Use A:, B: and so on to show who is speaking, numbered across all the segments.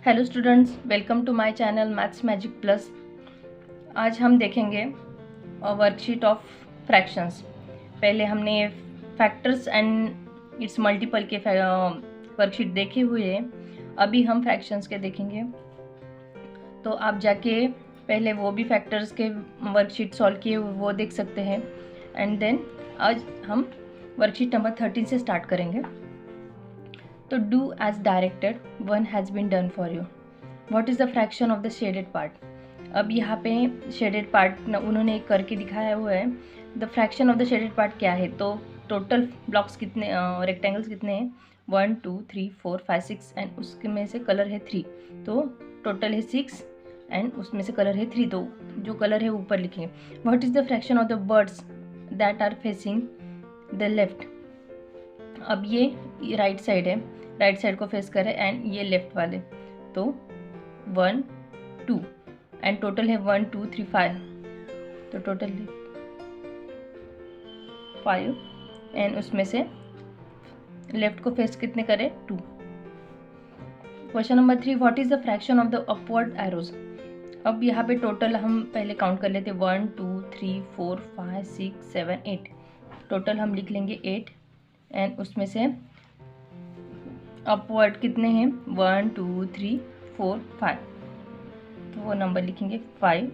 A: Hello students, welcome to my channel maths magic plus. आज हम देखेंगे वर्कशीट ऑफ फ्रैक्शंस। पहले हमने फैक्टर्स एंड इट्स मल्टीपल के वर्कशीट देखे हुए हैं। अभी हम फ्रैक्शंस के देखेंगे, तो आप जाके पहले वो भी फैक्टर्स के वर्कशीट सॉल्व किए वो देख सकते हैं। एंड देन आज हम वर्कशीट नंबर 13 से स्टार्ट करेंगे। तो do as directed, one has been done for you. What is the fraction of the shaded part. अब यहाँ पे शेडेड पार्ट उन्होंने एक करके दिखाया हुआ है। The fraction of the shaded part क्या है, तो टोटल ब्लॉक्स कितने, रेक्टेंगल्स कितने हैं, 1 2 3 4 5 6 एंड उसके में से कलर है 3, तो टोटल है 6 एंड उसमें से कलर है 3, तो जो कलर है ऊपर लिखेंगे। What is the fraction of the birds that are facing the left. अब ये राइट साइड है, राइट साइड को फेस करे एंड ये लेफ्ट वाले, तो 1 2 एंड टोटल है 1 2 3 5, तो टोटल है 5 एंड उसमें से लेफ्ट को फेस कितने करे 2। Question number 3, what is the fraction of the upward arrows. अब यहाँ पे टोटल हम पहले काउंट कर लेते 1 2 3 4 5 6 7 8, टोटल हम लिख लेंगे 8 एंड उसमें से अपवर्ड कितने हैं 1 2 3 4 5, तो वो नंबर लिखेंगे 5।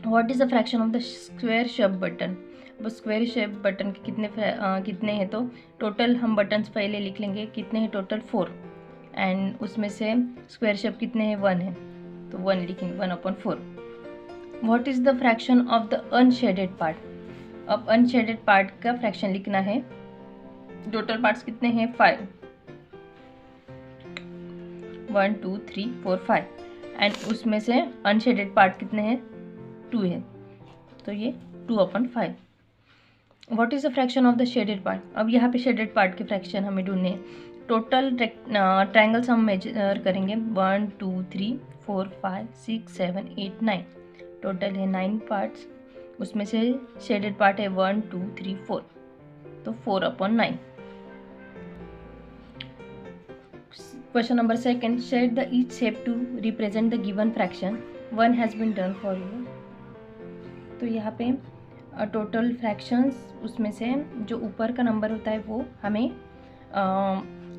A: What is the fraction of the square shape button. वो स्क्वायर शेप बटन के कितने हैं, तो टोटल हम बटन्स पहले लिख लेंगे कितने हैं, टोटल 4 एंड उसमें से स्क्वायर शेप कितने हैं 1 है, तो 1 लिखेंगे 1/4। What is the fraction of the unshielded part. अब अनशेडेड पार्ट का फ्रैक्शन लिखना है। टोटल पार्ट्स कितने हैं 5, 1 2 3 4 5 एंड उसमें से अनशेडेड पार्ट कितने हैं 2 है, तो ये 2/5। What is the fraction of the shaded part. अब यहाँ पे शेडेड पार्ट के फ्रैक्शन हमें ढूंढने हैं। टोटल ट्रायंगल्स हम मेजर करेंगे 1 2 3 4 5 6 7 8 9, टोटल है 9 पार्ट्स, उसमें से शेडेड पार्ट है 1 2 3 4, तो 4/9। Question number 2, shade the each shape to represent the given fraction. One has been done for you. तो यहाँ पे टोटल फ्रैक्शंस उसमें से जो ऊपर का नंबर होता है वो हमें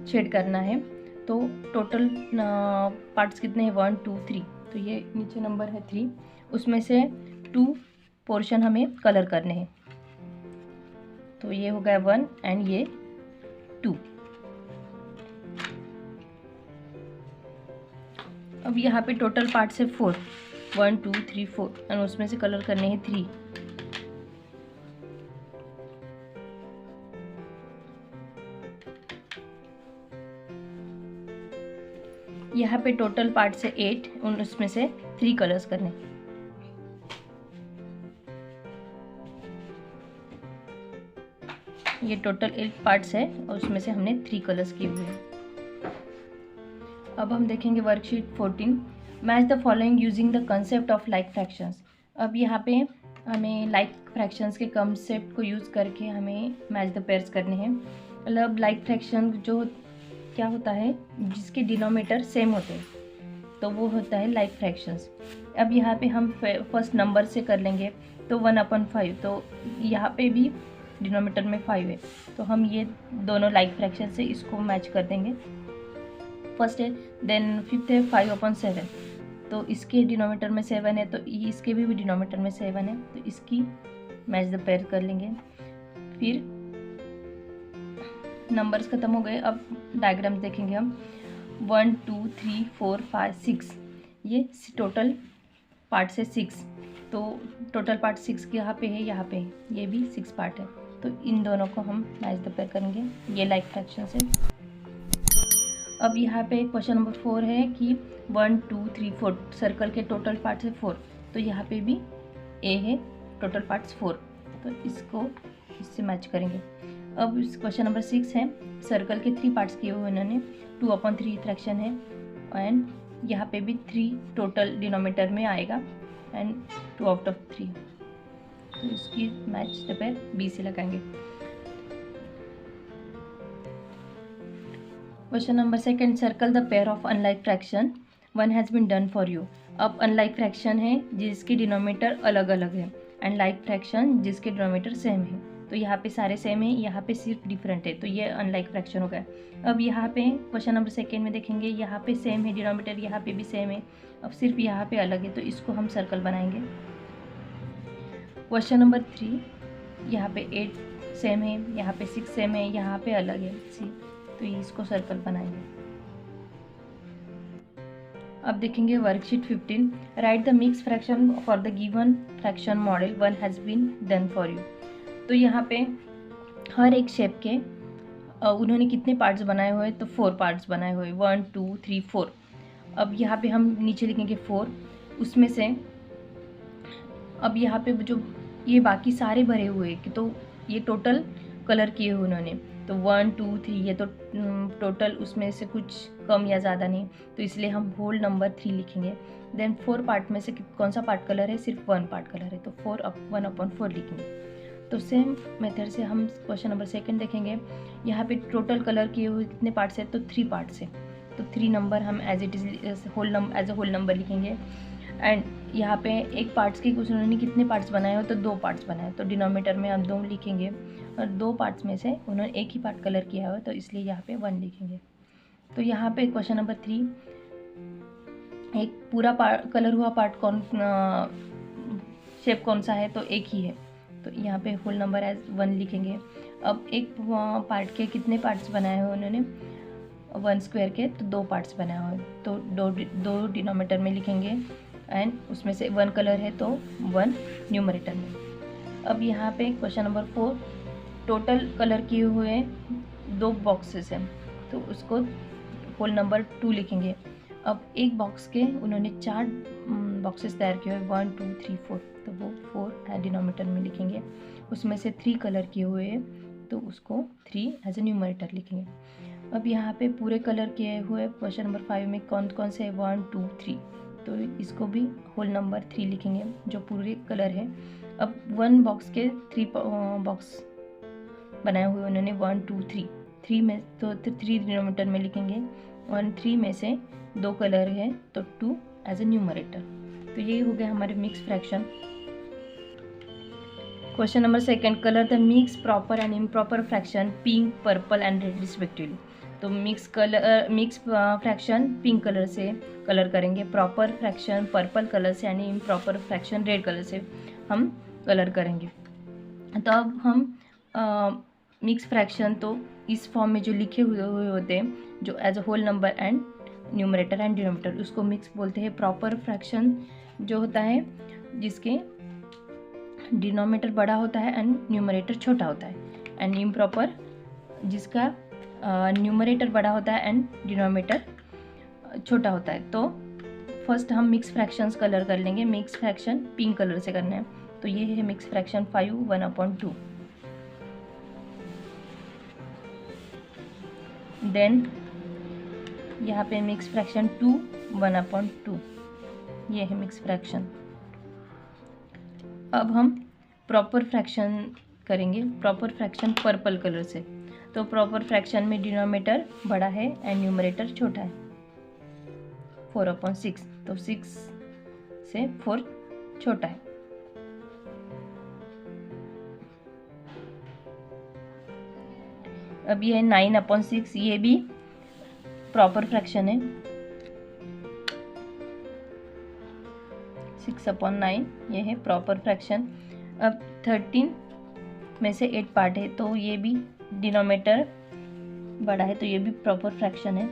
A: शेड करना है। तो टोटल पार्ट्स कितने हैं 1 2 3, तो ये नीचे नंबर है 3, उसमें से 2 पोर्शन हमें कलर करने हैं, तो ये हो गया 1 एंड ये 2। अब यहाँ पे टोटल पार्ट्स है 4, 1 2 3 4 एंड उसमें से कलर करने हैं 3, यहाँ पे टोटल पार्ट्स है 8 उन उसमें से 3 कलर्स करने। ये टोटल 8 पार्ट्स है और उसमें से हमने 3 कलर्स किए हुए हैं। अब हम देखेंगे worksheet 14, match the following using the concept of like fractions. अब यहाँ पे हमें लाइक फ्रैक्शंस के कंसेप्ट को यूज़ करके हमें मैच द पेयर्स करने हैं। मतलब लाइक फ्रैक्शन जो क्या होता है, जिसके डिनोमिनेटर सेम होते हैं, तो वो होता है लाइक फ्रैक्शंस। अब यहाँ पे हम फर्स्ट नंबर से कर लेंगे, तो 1/5, तो यहाँ पे भी डिनोमिनेटर में 5 है, तो हम ये दोनों लाइक फ्रैक्शन से इसको मैच कर देंगे। फर्स्ट है, देन फिफ्थ है 5/7, तो इसके डिनोमिनेटर में 7 है, तो इसके भी डिनोमिनेटर में 7 है, तो इसकी मैच द पेयर कर लेंगे। फिर नंबर्स खत्म हो गए, अब डायग्राम्स देखेंगे हम। 1 2 3 4 5 6, ये टोटल पार्ट है 6, तो टोटल पार्ट 6 यहाँ पे है, यहाँ पे है, ये भी 6 पार्ट है, तो इन दोनों को हम मैच द पेयर करेंगे। ये लाइक फ्रैक्शन से। अब यहाँ पे क्वेश्चन नंबर 4 है कि 1 2 3 4 सर्कल के टोटल पार्ट्स है 4, तो यहाँ पे भी ए है, टोटल पार्ट्स 4, तो इसको इससे मैच करेंगे। अब इस क्वेश्चन नंबर 6 है, सर्कल के 3 पार्ट्स किए हुए उन्होंने, 2/3 फ्रैक्शन है एंड यहाँ पे भी 3 टोटल डिनोमिनेटर में आएगा एंड 2/3, तो इसकी मैच द पेयर बी से लगाएंगे। Question number second, circle the pair of unlike fraction, one has been done for you. अब अनलाइक फ्रैक्शन है जिसकी डिनोमिनेटर अलग अलग है, एंड लाइक फ्रैक्शन जिसके डिनोमिनेटर सेम है। तो यहाँ पे सारे सेम है, यहाँ पे सिर्फ डिफरेंट है, तो ये अनलाइक फ्रैक्शन हो गया। अब यहाँ पे क्वेश्चन नंबर सेकंड में देखेंगे, यहाँ पे सेम है डिनोमिनेटर, यहाँ पे भी सेम है, अब सिर्फ यहाँ पे अलग है, तो इसको हम सर्कल बनाएंगे। क्वेश्चन नंबर 3, यहाँ पे 8 सेम है, यहाँ पे 6 सेम है, यहाँ पे अलग है सी, तो इसको सर्कल बनाएंगे। अब देखेंगे worksheet 15, write the mix fraction for the given fraction model, one has been done for you. तो यहाँ पे हर एक शेप के उन्होंने कितने पार्ट्स बनाए हुए, तो 4 पार्ट्स बनाए हुए, 1 2 3 4। अब यहाँ पे हम नीचे लिखेंगे 4, उसमें से अब यहाँ पे जो ये बाकी सारे भरे हुए कि तो ये टोटल कलर किए हुए उन्होंने, तो 1 2 3 ये तो टोटल उसमें से कुछ कम या ज़्यादा नहीं, तो इसलिए हम होल नंबर 3 लिखेंगे। देन 4 पार्ट में से कौन सा पार्ट कलर है, सिर्फ 1 पार्ट कलर है, तो 1/4 लिखेंगे। तो सेम मेथड से हम क्वेश्चन नंबर सेकंड देखेंगे, यहाँ पे टोटल कलर किए हुए कितने पार्ट्स है, तो 3 पार्ट्स है, तो 3 नंबर हम as it is as a whole number लिखेंगे। एंड यहाँ पे एक पार्ट्स के कुछ उन्होंने कितने पार्ट्स बनाए हो, तो 2 पार्ट्स बनाए, तो डिनोमिनेटर में हम 2 लिखेंगे, और 2 पार्ट्स में से उन्होंने एक ही पार्ट कलर किया हो, तो इसलिए यहाँ पे 1 लिखेंगे। तो यहाँ पे क्वेश्चन नंबर 3, एक पूरा कलर हुआ पार्ट कौन शेप कौन सा है, तो एक ही है, तो यहाँ पे होल नंबर एज 1 लिखेंगे। अब एक पार्ट के कितने पार्ट्स बनाए हुए उन्होंने, 1 स्क्वायर के, तो 2 पार्ट्स बनाए हुए, तो दो डिनोमिनेटर में लिखेंगे, एंड उसमें से 1 कलर है तो 1 न्यूमरेटर में। अब यहाँ पे क्वेश्चन नंबर 4, टोटल कलर किए हुए 2 बॉक्सेस हैं, तो उसको होल नंबर 2 लिखेंगे। अब एक बॉक्स के उन्होंने 4 बॉक्सेस तैयार किए हुए, 1 2 3 4, तो वो 4 डिनोमिनेटर में लिखेंगे। उसमें से 3 कलर किए हुए हैं, तो उसको 3 एज ए न्यूमरेटर लिखेंगे। अब यहाँ पे पूरे कलर किए हुए क्वेश्चन नंबर 5 में कौन कौन से 1 2 3, तो इसको भी होल नंबर 3 लिखेंगे जो पूरे कलर है। अब 1 बॉक्स के 3 बॉक्स बनाए हुए उन्होंने, 1 2 3 में, तो 3 डिनोमिनेटर में लिखेंगे, और 3 में से 2 कलर है, तो 2 एज ए न्यूमरेटर। तो ये हो गया हमारे mix fraction. Question number second, colour the mix proper and improper fraction pink purple and red respectively. तो मिक्स फ्रैक्शन पिंक कलर से कलर करेंगे, प्रॉपर फ्रैक्शन पर्पल कलर से, यानी इम्प्रॉपर फ्रैक्शन रेड कलर से हम कलर करेंगे। तो अब हम मिक्स फ्रैक्शन तो इस फॉर्म में जो लिखे हुए होते हैं, जो as a whole number and numerator and denominator, उसको मिक्स बोलते हैं। प्रॉपर फ्रैक्शन जो होता है जिसके डिनोमिनेटर बड़ा होता है एंड न्यूमरेटर छोटा होता है, एंड इम्प्रॉपर जिसका न्यूमरेटर बड़ा होता है एंड डिनोमिनेटर छोटा होता है। तो फर्स्ट हम मिक्स फ्रैक्शंस कलर कर लेंगे। मिक्स फ्रैक्शन पिंक कलर से करना है, तो ये है मिक्स फ्रैक्शन 5 1/2। देन यहाँ पे मिक्स फ्रैक्शन 2 1/2, ये है मिक्स फ्रैक्शन। अब हम प्रॉपर फ्रैक्शन करेंगे, प्रॉपर फ्रैक्शन पर्पल कलर से। तो प्रॉपर फ्रैक्शन में डिनोमिनेटर बड़ा है एंड न्यूमरेटर छोटा है, 4/6, तो 6 से 4 छोटा है। अब ये है 9/6, ये भी प्रॉपर फ्रैक्शन है, 6/9 ये है प्रॉपर फ्रैक्शन। अब 13 में से 8 पार्ट है, तो ये भी डिनोमिनेटर बड़ा है, तो ये भी प्रॉपर फ्रैक्शन है।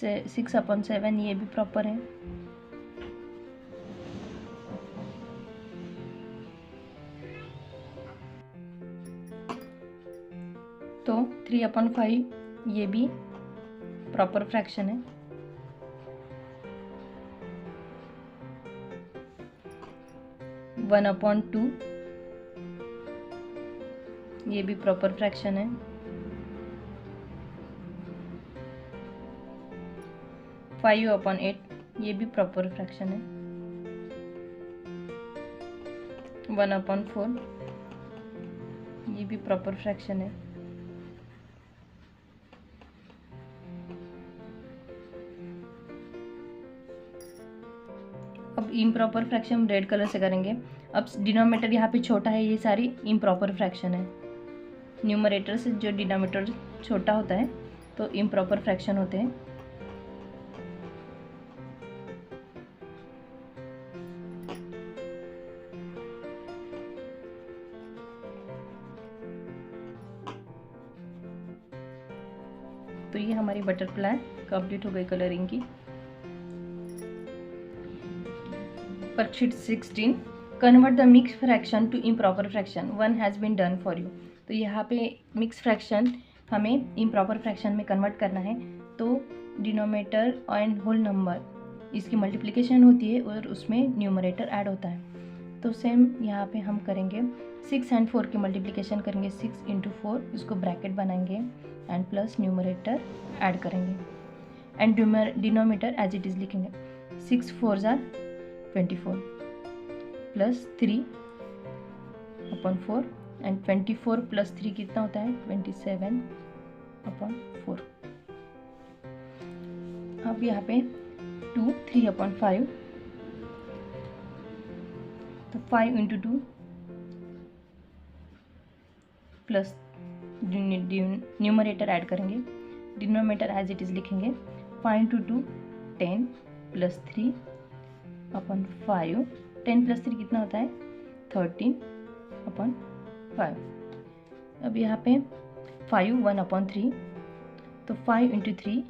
A: से 6/7 ये भी प्रॉपर है। तो 3/5 ये भी प्रॉपर फ्रैक्शन है। वन अपॉन 2 ये भी प्रॉपर फ्रैक्शन है। 5/8 ये भी प्रॉपर फ्रैक्शन है। 1/4, ये भी प्रॉपर फ्रैक्शन है। अब इम्प्रॉपर फ्रैक्शन हम रेड कलर से करेंगे। अब डिनोमिनेटर यहाँ पे छोटा है, ये सारी इम्प्रॉपर फ्रैक्शन है। न्यूमरेटर से जो डिनोमिनेटर छोटा होता है तो इम्प्रॉपर फ्रैक्शन होते हैं। तो ये हमारी बटरफ्लाई कंप्लीट हो गई कलरिंग की। Worksheet 16, convert the mix fraction to improper fraction, 1 has been done for you. तो यहाँ पे मिक्स फ्रैक्शन हमें इम्प्रॉपर फ्रैक्शन में कन्वर्ट करना है। तो डिनोमिनेटर एंड होल नंबर इसकी मल्टीप्लिकेशन होती है और उसमें न्यूमरेटर ऐड होता है। तो सेम यहाँ पे हम करेंगे 6 और 4 की मल्टीप्लिकेशन करेंगे। 6 × 4 इसको ब्रैकेट बनाएंगे एंड प्लस न्यूमरेटर ऐड करेंगे and denominator as it is लिखेंगे। 6 4 = 24 प्लस 3/4 एंड 24 + 3 कितना होता है 27/4। अब यहाँ पे 2 3/5, तो 5 × 2 प्लस न्यूमरेटर ऐड करेंगे, डिनोमिनेटर एज इट इज़ लिखेंगे। 5 × 2 10 प्लस 3/5, 10 + 3 कितना होता है 13/5। अब यहाँ पे 5 1/3, तो 5 × 3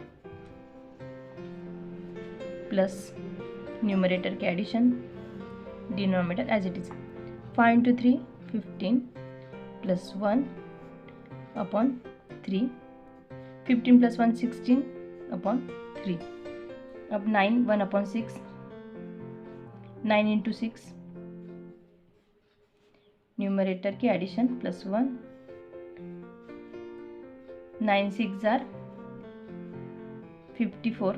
A: प्लस न्यूमरेटर के addition, denominator as it is. 5 × 3 15 plus 1/3, 15 + 1 16/3। अब 9 1/6, 9 × 6 न्यूमरेटर की एडिशन प्लस 1, 9 6 = 54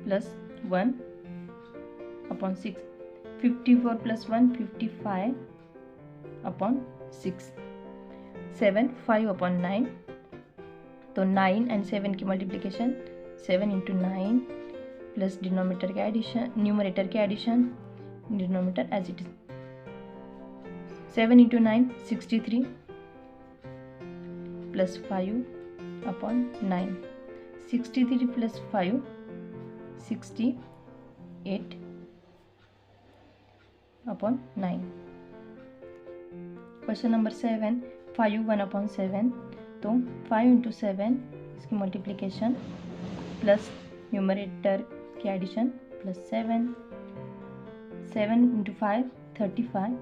A: प्लस 1/6, 54 + 1 55/6, 7 5/9। तो 9 और 7 की मल्टीप्लिकेशन 7 × 9 प्लस डिनोमिनेटर के एडिशन, न्यूमरेटर के addition, denominator as it is. 7 × 9 63 plus 5/9, 63 plus 5 68/9। Question number 7, 5 1/7, तो 5 × 7 इसकी मल्टीप्लिकेशन प्लस न्यूमरेटर की addition plus 7, 7 × 5 35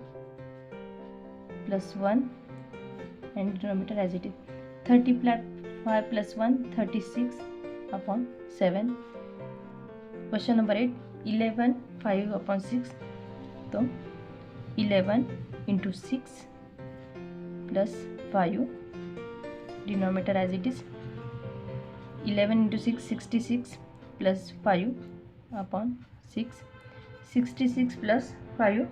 A: plus 1 and denominator as it is. 35 + 1 36/7। Question number 8, 11 5/6, तो 11 × 6 plus 5, denominator as it is. 11 × 6 66 plus 5/6, 66 plus 5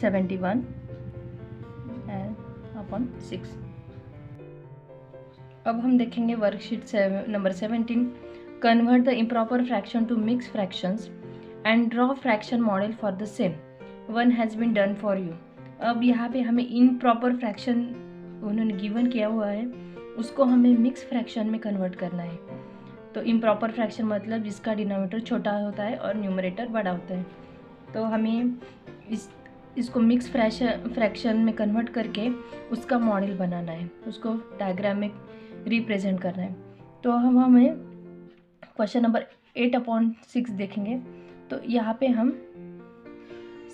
A: 71/6। अब हम देखेंगे worksheet number 17, convert the improper fraction to mix fractions and draw fraction model for the same, 1 has been done for you. अब यहाँ पे हमें improper fraction उन्होंने given किया हुआ है, उसको हमें मिक्स फ्रैक्शन में कन्वर्ट करना है। तो इम्प्रॉपर फ्रैक्शन मतलब जिसका डिनोमिनेटर छोटा होता है और न्यूमरेटर बड़ा होता है। तो हमें इसको मिक्स फ्रैक्शन में कन्वर्ट करके उसका मॉडल बनाना है, उसको डायग्राम में रिप्रेजेंट करना है। तो हमें क्वेश्चन नंबर 8/6 देखेंगे। तो यहाँ पे हम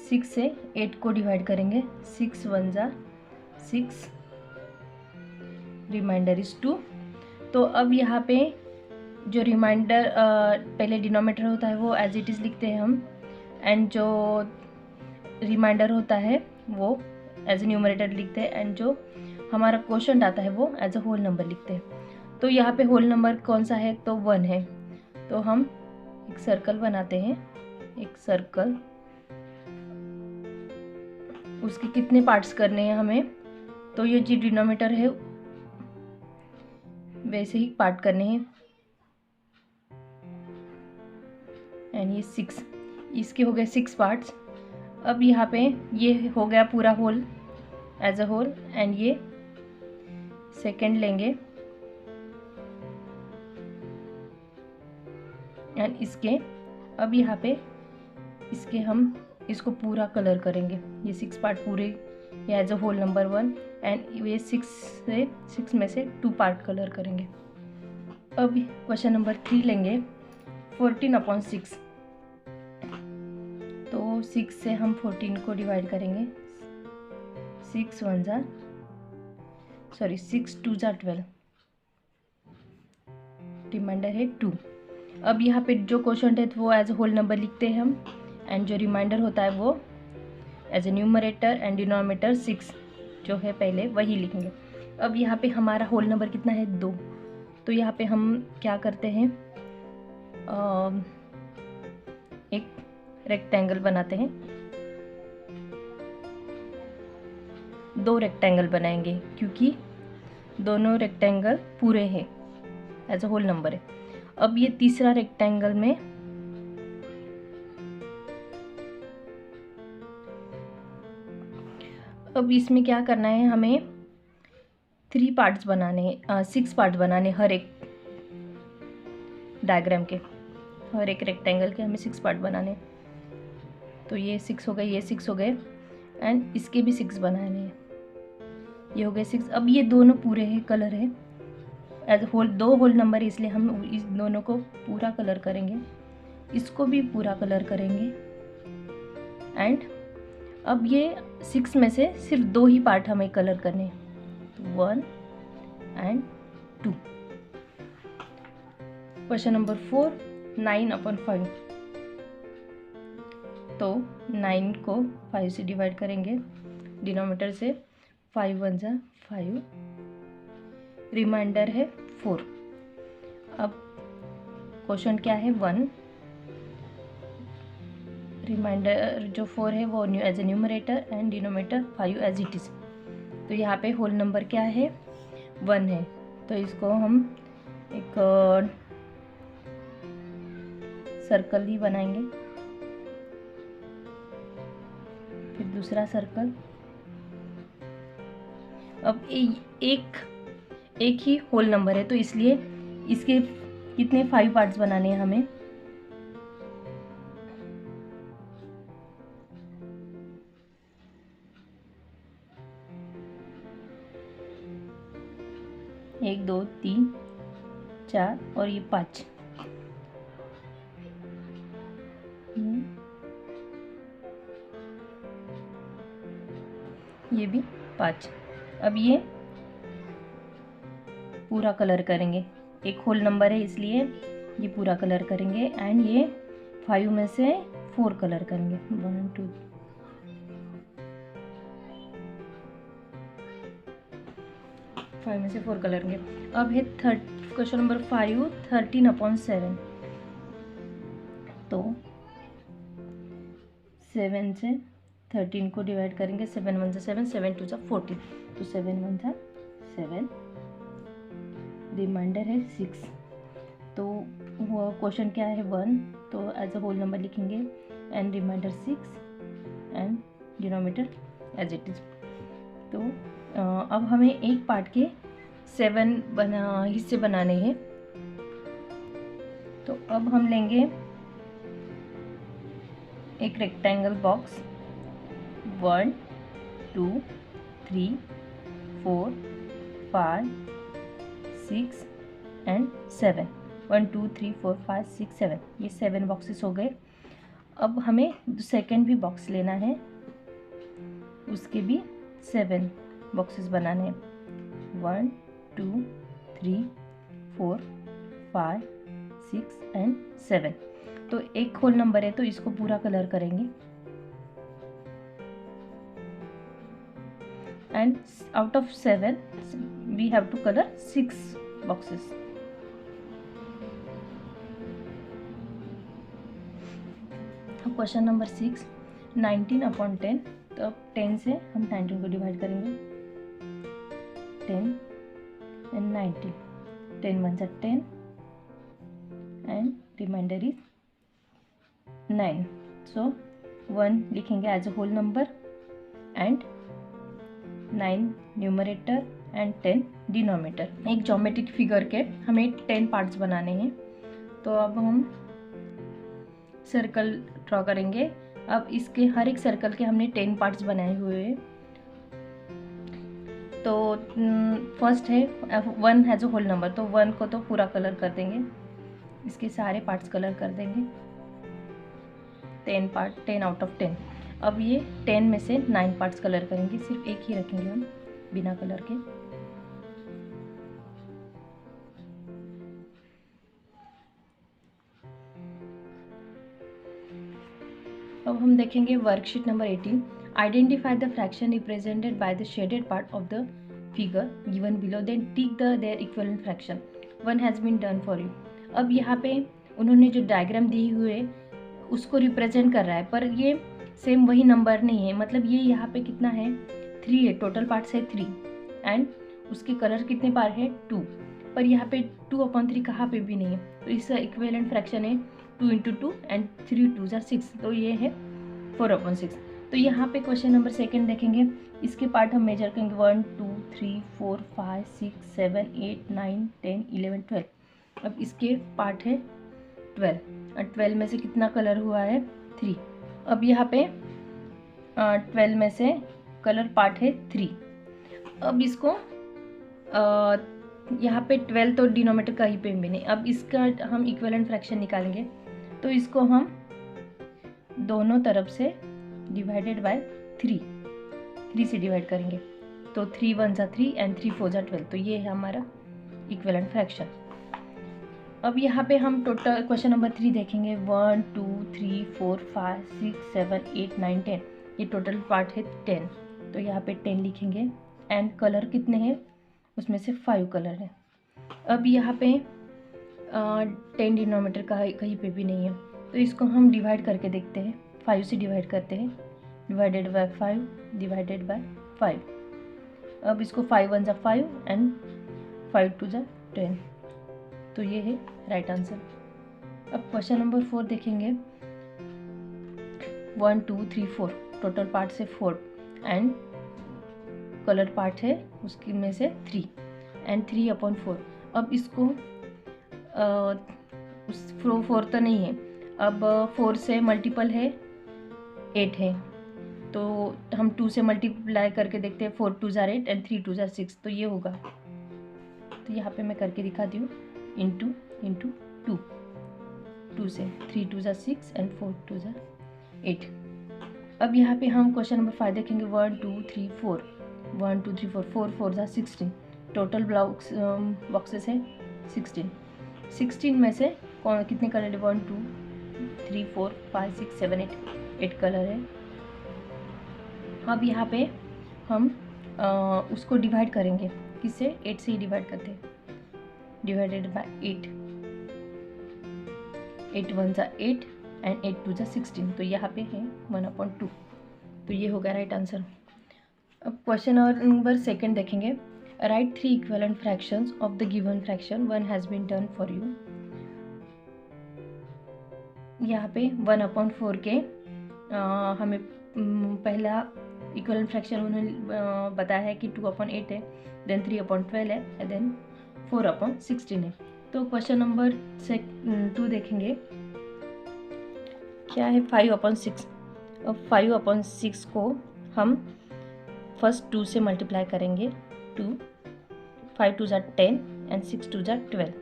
A: 6 से 8 को डिवाइड करेंगे। 6 1 = 6, रिमाइंडर इज 2। तो अब यहाँ पे जो रिमाइंडर पहले डिनोमिनेटर होता है वो एज इट इज़ लिखते हैं हम, एंड जो रिमाइंडर होता है वो एज ए न्यूमरेटर लिखते हैं, एंड जो हमारा क्वोशंट आता है वो एज अ होल नंबर लिखते हैं। तो यहाँ पे होल नंबर कौन सा है, तो 1 है। तो हम एक सर्कल बनाते हैं, एक सर्कल उसके कितने पार्ट्स करने हैं हमें, तो ये जो डिनोमिनेटर है वैसे ही पार्ट करने हैं। एंड ये 6, इसके हो गए 6 पार्ट्स। अब यहाँ पे ये हो गया पूरा whole as a whole, and ये सेकंड लेंगे एंड इसके अब यहाँ पे इसके हम इसको पूरा कलर करेंगे। ये 6 पार्ट पूरे ये as a whole number 1, and ये 6 में से 2 पार्ट कलर करेंगे। अब क्वेश्चन नंबर 3 लेंगे 14/6। तो 6 से हम 14 को डिवाइड करेंगे। 6 2 ज़ा 12, रिमाइंडर है 2। अब यहाँ पे जो क्वेश्चन है वो एज अ होल नंबर लिखते हैं हम, एंड जो रिमाइंडर होता है वो as a numerator and denominator 6 जो है पहले वही लिखेंगे। अब यहाँ पे हमारा होल नंबर कितना है 2, तो यहाँ पे हम क्या करते हैं एक रेक्टेंगल बनाते हैं। 2 रेक्टेंगल बनाएंगे क्योंकि दोनों रेक्टेंगल पूरे हैं, एज अ होल नंबर है। अब ये तीसरा रेक्टेंगल में अब इसमें क्या करना है, हमें 3 पार्ट्स बनाने हैं, 6 पार्ट बनाने हर एक डायग्राम के, हर एक रेक्टेंगल के हमें 6 पार्ट बनाने हैं। तो ये 6 हो गए, ये 6 हो गए, एंड इसके भी 6 बनाने हैं। ये हो गए 6। अब ये दोनों पूरे हैं, कलर है एज होल, 2 होल नंबर है इसलिए हम इस दोनों को पूरा कलर करेंगे, इसको भी पूरा कलर करेंगे। एंड अब ये 6 में से सिर्फ 2 ही पार्ट हमें कलर करने हैं, 1 एंड 2। Question number 4 9/5। तो 9 को 5 से डिवाइड करेंगे, डिनोमिनेटर से 5 1 ज़ा 5, रिमाइंडर है 4। अब क्वेश्चन क्या है 1, रिमाइंडर जो 4 है वो as a numerator and denominator 5 as it is. तो यहाँ पे होल नंबर क्या है 1 है, तो इसको हम एक सर्कल ही बनाएंगे, फिर दूसरा सर्कल। अब एक ही होल नंबर है तो इसलिए इसके कितने 5 पार्ट्स बनाने हैं हमें, एक 2 3 4 और ये 5, ये भी 5। अब ये पूरा कलर करेंगे, एक होल नंबर है इसलिए ये पूरा कलर करेंगे, एंड ये 5 में से 4 कलर करेंगे, 1 2 5 में से 4 कलर करेंगे। अब है क्वेश्चन नंबर 5 13/7। तो 7 से 13 को डिवाइड करेंगे, 7 1 ज़ा 7, 7 2 ज़ा 14, तो 7 1 ज़ा 7, रिमाइंडर है 6। तो वो क्वेश्चन क्या है 1, तो एज अ होल नंबर लिखेंगे, and reminder 6 and denominator as it is. तो अब हमें एक पार्ट के 7 हिस्से बनाने हैं। तो अब हम लेंगे एक रेक्टेंगल बॉक्स, 1 2 3 4 5 6 एंड 7, 1 2 3 4 5 6 7, ये 7 बॉक्सेस हो गए। अब हमें सेकंड भी बॉक्स लेना है, उसके भी 7 बॉक्सेस बनाने हैं, 1 2 3 4 5 6 एंड 7। तो एक होल नंबर है तो इसको पूरा कलर करेंगे, and out of 7 we have to colour 6 boxes. Question number 6 19/10। तो अब 10 से हम 19 को डिवाइड करेंगे, 10 एंड 19, 10 1 जा 10 एंड रिमाइंडर इज 9. सो 1 लिखेंगे as a whole number and 9 numerator and 10 denominator. एक ज्योमेट्रिक फिगर के हमें 10 पार्ट्स बनाने हैं. तो अब हम सर्कल ड्रॉ करेंगे. अब इसके हर एक सर्कल के हमने 10 पार्ट्स बनाए हुए हैं. तो फर्स्ट है 1 हैज़ अ होल नंबर, तो 1 को तो पूरा कलर कर देंगे, इसके सारे पार्ट्स कलर कर देंगे, 10 पार्ट, 10 आउट ऑफ 10. अब ये 10 में से 9 पार्ट्स कलर करेंगे, सिर्फ एक ही रखेंगे हम बिना कलर के. अब हम देखेंगे worksheet number 18. Identify the fraction represented by the shaded part of the figure given below, then tick the their equivalent fraction. 1 has been done for you. अब यहाँ पे उन्होंने जो डायग्राम दी हुई है उसको रिप्रेजेंट कर रहा है, पर ये सेम वही नंबर नहीं है. मतलब ये यहाँ पे कितना है, 3 है, टोटल पार्ट्स है 3 एंड उसके कलर कितने पार है 2, पर यहाँ पे 2/3 कहाँ पे भी नहीं है. तो इसका इक्विवेलेंट फ्रैक्शन है 2 × 2 एंड 3 2 = 6, तो ये है 4/6. तो यहाँ पे क्वेश्चन नंबर 2 देखेंगे, इसके पार्ट हम मेजर करेंगे 1 2 3 4 5 6 7 8 9 10 11 12. अब इसके पार्ट है 12 और 12 में से कितना कलर हुआ है 3. अब यहाँ पे 12 में से कलर पार्ट है 3. अब इसको यहाँ पे 12 तो डिनोमिनेटर कहीं पे भी नहीं. अब इसका हम इक्विवेलेंट फ्रैक्शन निकालेंगे, तो इसको हम दोनों तरफ से डिवाइडेड बाय 3 से डिवाइड करेंगे. तो 3 1 = 3 एंड 3 4 = 12. तो ये है हमारा इक्विवेलेंट फ्रैक्शन. अब यहाँ पे हम टोटल क्वेश्चन नंबर 3 देखेंगे, 1 2 3 4 5 6 7 8 9 10. ये टोटल पार्ट है 10, तो यहाँ पे 10 लिखेंगे एंड कलर कितने हैं, उसमें से 5 कलर है. अब यहाँ पे 10 डिनोमिनेटर कहीं पे भी नहीं है, तो इसको हम डिवाइड करके देखते हैं. 5 से डिवाइड करते हैं, डिवाइडेड बाय 5 डिवाइडेड बाय 5. अब इसको 5 1 = 5 एंड 5 2 = 10. तो ये है राइट आंसर. अब क्वेश्चन नंबर 4 देखेंगे, 1 2 3 4 टोटल पार्ट से 4 एंड कलर पार्ट है उसकी में से 3 एंड 3/4. अब इसको 4 तो नहीं है, अब 4 से मल्टीपल है 8 है, तो हम 2 से मल्टीप्लाई करके देखते हैं. 4 2 = 8 एंड 3 2 = 6, तो ये होगा. तो यहाँ पे मैं करके दिखाती हूँ, इंटू 2 से 3 2 = 6 एंड 4 2 = 8. अब यहाँ पे हम क्वेश्चन नंबर 5 देखेंगे, 1 2 3 4 1 2 3 4 4 4 = 16. टोटल बॉक्सेस है 16. 16 में से कितने कलर है, 1 2 3 4 5 6 7 8 कलर है. अब यहाँ पे हम उसको डिवाइड करेंगे, किससे, 8 से ही डिवाइड करते हैं, डिवाइडेड बाय 8. 8 1 = 8 एंड 8 2 = 16. तो यहाँ पे है 1/2. तो ये होगा राइट आंसर. अब क्वेश्चन नंबर 2 देखेंगे, write 3 equivalent fractions of the given fraction, 1 has been done for you. यहाँ पे 1/4 के हमें पहला इक्विवेलेंट फ्रैक्शन उन्होंने बताया है कि 2/8 है, देन 3/12 है एंड देन 4/16 है. तो क्वेश्चन नंबर 2 देखेंगे, क्या है 5/6. अब 5/6 को हम फर्स्ट 2 से मल्टीप्लाई करेंगे, 2 5 2 = 10 एंड 6 2 = 12.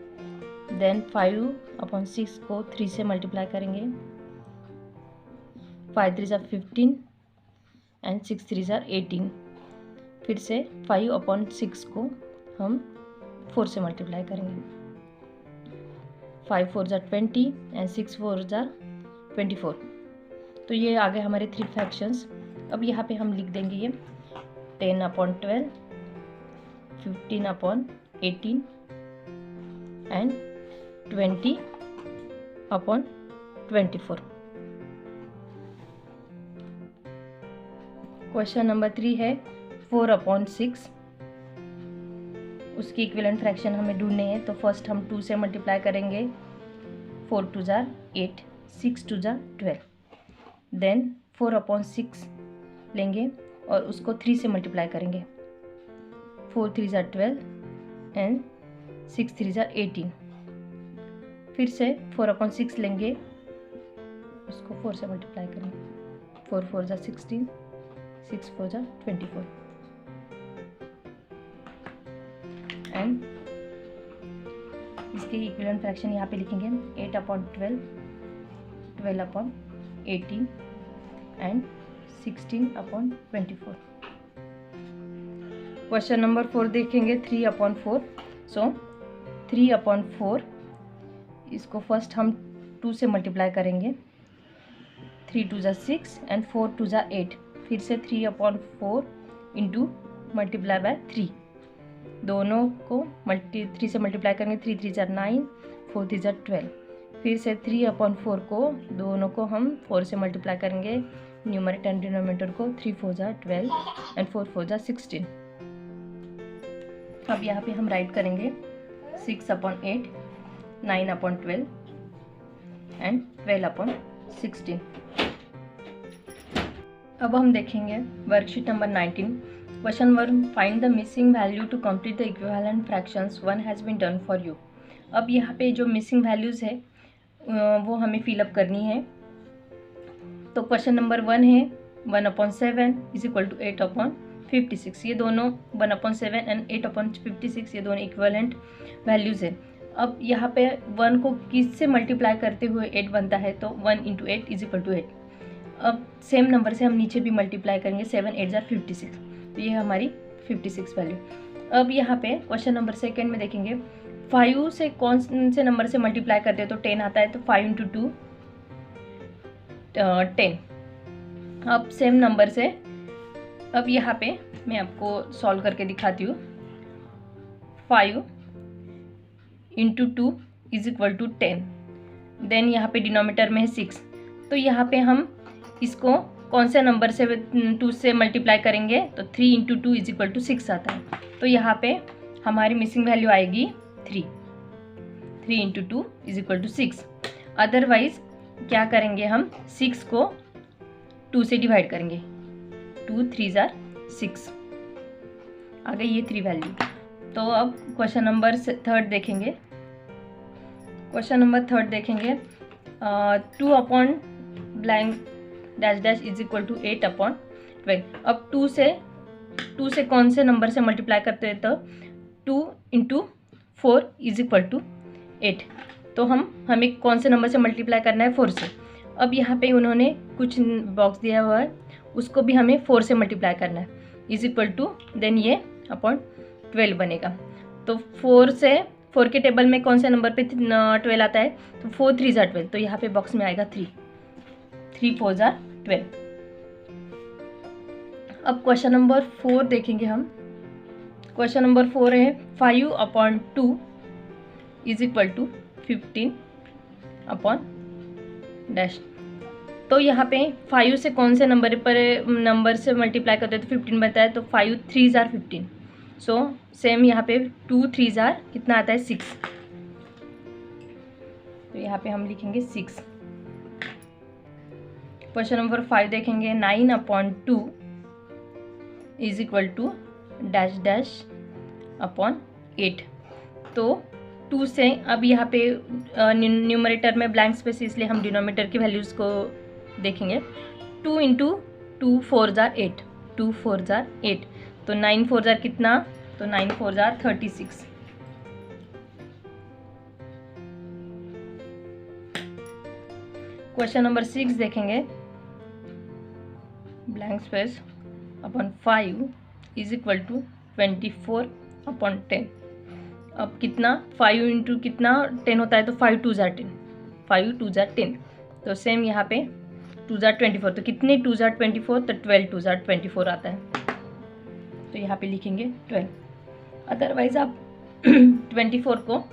A: देन 5/6 को 3 से मल्टीप्लाई करेंगे, 5 3 = 15 एंड 6 3 = 18. फिर से 5/6 को हम 4 से मल्टीप्लाई करेंगे, 5 4 = 20 एंड 6 4 = 24. तो ये आ गए हमारे 3 फ्रैक्शंस. अब यहाँ पे हम लिख देंगे ये 10/12 15/18 एंड 20/24. क्वेश्चन नंबर 3 है 4/6। उसकी इक्विवेलेंट फ्रैक्शन हमें ढूंढने हैं। तो फर्स्ट हम 2 से मल्टीप्लाई करेंगे, 4 2 जार 8, 6 2 जार 12। देन 4/6 लेंगे और उसको 3 से मल्टीप्लाई करेंगे, 4 3 जार 12 एंड 6 3 जार 18। फिर से 4/6 लेंगे, उसको 4 से मल्टीप्लाई करेंगे, 4 4 जार 16, 6 4 जार 24 एंड इसके इक्विवेलेंट फ्रैक्शन यहाँ पे लिखेंगे 8/12, 12/18 एंड 16/24। क्वेश्चन नंबर 4 देखेंगे 3/4। सो 3/4 इसको फर्स्ट हम 2 से मल्टीप्लाई करेंगे, 3 2 जार 6 एंड 4 2 जार 8। फिर से 3/4 इंटू मल्टीप्लाई बाय 3, दोनों को 3 से मल्टीप्लाई करेंगे, 3 3 जार 9, 4 3 जार 12। फिर से 3/4 को दोनों को हम 4 से मल्टीप्लाई करेंगे, न्यूमरेटर एंड डिनोमिनेटर को, 3 4 जार 12 एंड 4 4 जार 16। अब यहाँ पे हम राइट करेंगे 6/8, 9/12 एंड 12/16। अब हम देखेंगे worksheet number 19। Question 1, find the missing value to complete the equivalent fractions, one has been done for you. अब यहाँ पे जो मिसिंग वैल्यूज़ है वो हमें फिलअप करनी है। तो क्वेश्चन नंबर 1 है 1/7 इज इक्वल टू 8/56। ये दोनों 1/7 एंड 8/56 ये दोनों इक्विवेलेंट वैल्यूज़ है। अब यहाँ पे 1 को किस से मल्टीप्लाई करते हुए 8 बनता है, तो 1 × 8 इज इक्वल टू 8। अब सेम नंबर से हम नीचे भी मल्टीप्लाई करेंगे, 7 8 जार 56, तो ये हमारी 56 वैल्यू। अब यहाँ पे क्वेश्चन नंबर 2 में देखेंगे 5 से कौन से नंबर से मल्टीप्लाई करते हैं, तो 10 आता है, तो 5 × 2 10। अब सेम नंबर से अब यहाँ पे मैं आपको सॉल्व करके दिखाती हूँ। 5 × 2 इज इक्वल टू 10। देन यहाँ पे डिनोमिनेटर में है 6, तो यहाँ पे हम इसको कौन से नंबर से 2 से मल्टीप्लाई करेंगे, तो 3 × 2 इज इक्वल टू 6 आता है। तो यहाँ पे हमारी मिसिंग वैल्यू आएगी 3 × 2 इज इक्वल टू 6। अदरवाइज क्या करेंगे, हम 6 को 2 से डिवाइड करेंगे, 2 3 जार 6 आ गई ये 3 वैल्यू। तो अब क्वेश्चन नंबर 3 देखेंगे। क्वेश्चन नंबर 3 देखेंगे 2/() इज इक्वल टू 8/12। अब 2 से कौन से नंबर से मल्टीप्लाई करते हैं, तो 2 × 4 इज इक्वल टू 8। तो हमें कौन से नंबर से मल्टीप्लाई करना है, 4 से। अब यहाँ पे उन्होंने कुछ बॉक्स दिया हुआ है, उसको भी हमें 4 से मल्टीप्लाई करना है, इज इक्वल टू देन ये (12) बनेगा। तो 4 के टेबल में कौन से नंबर पे 12 आता है, तो 4 3 जार 12, तो यहाँ पे बॉक्स में आएगा 3 4 जार 12। अब क्वेश्चन नंबर 4 देखेंगे हम। क्वेश्चन नंबर 4 है 5/2 इज इक्वल टू 15/(). तो यहाँ पे 5 से कौन से नंबर से मल्टीप्लाई करते हैं, तो 15 बनता है, तो 5 3 जार 15। सो सेम यहाँ पे 2 3 जार कितना आता है, 6, तो यहाँ पे हम लिखेंगे 6। क्वेश्चन नंबर 5 देखेंगे 9/2 इज इक्वल टू ()/8। तो 2 से अब यहाँ पे न्यूमरेटर में ब्लैंक स्पेस, इसलिए हम डिनोमिनेटर की वैल्यूज़ को देखेंगे। 2 × 2 4 जार 8, 2 4 जार 8, तो 9 4 जार कितना, तो 9 4 जार 36। क्वेश्चन नंबर 6 देखेंगे blank space (5) is equal to 24/10। अब कितना 5 × कितना 10 होता है, तो 5 2 जार 10, 5 2 जार 10, तो सेम यहाँ पे 2 जार 24, तो कितने 2 जार 24, तो 12 2 जार 24 आता है, तो यहाँ पे लिखेंगे 12। अदरवाइज आप 24 को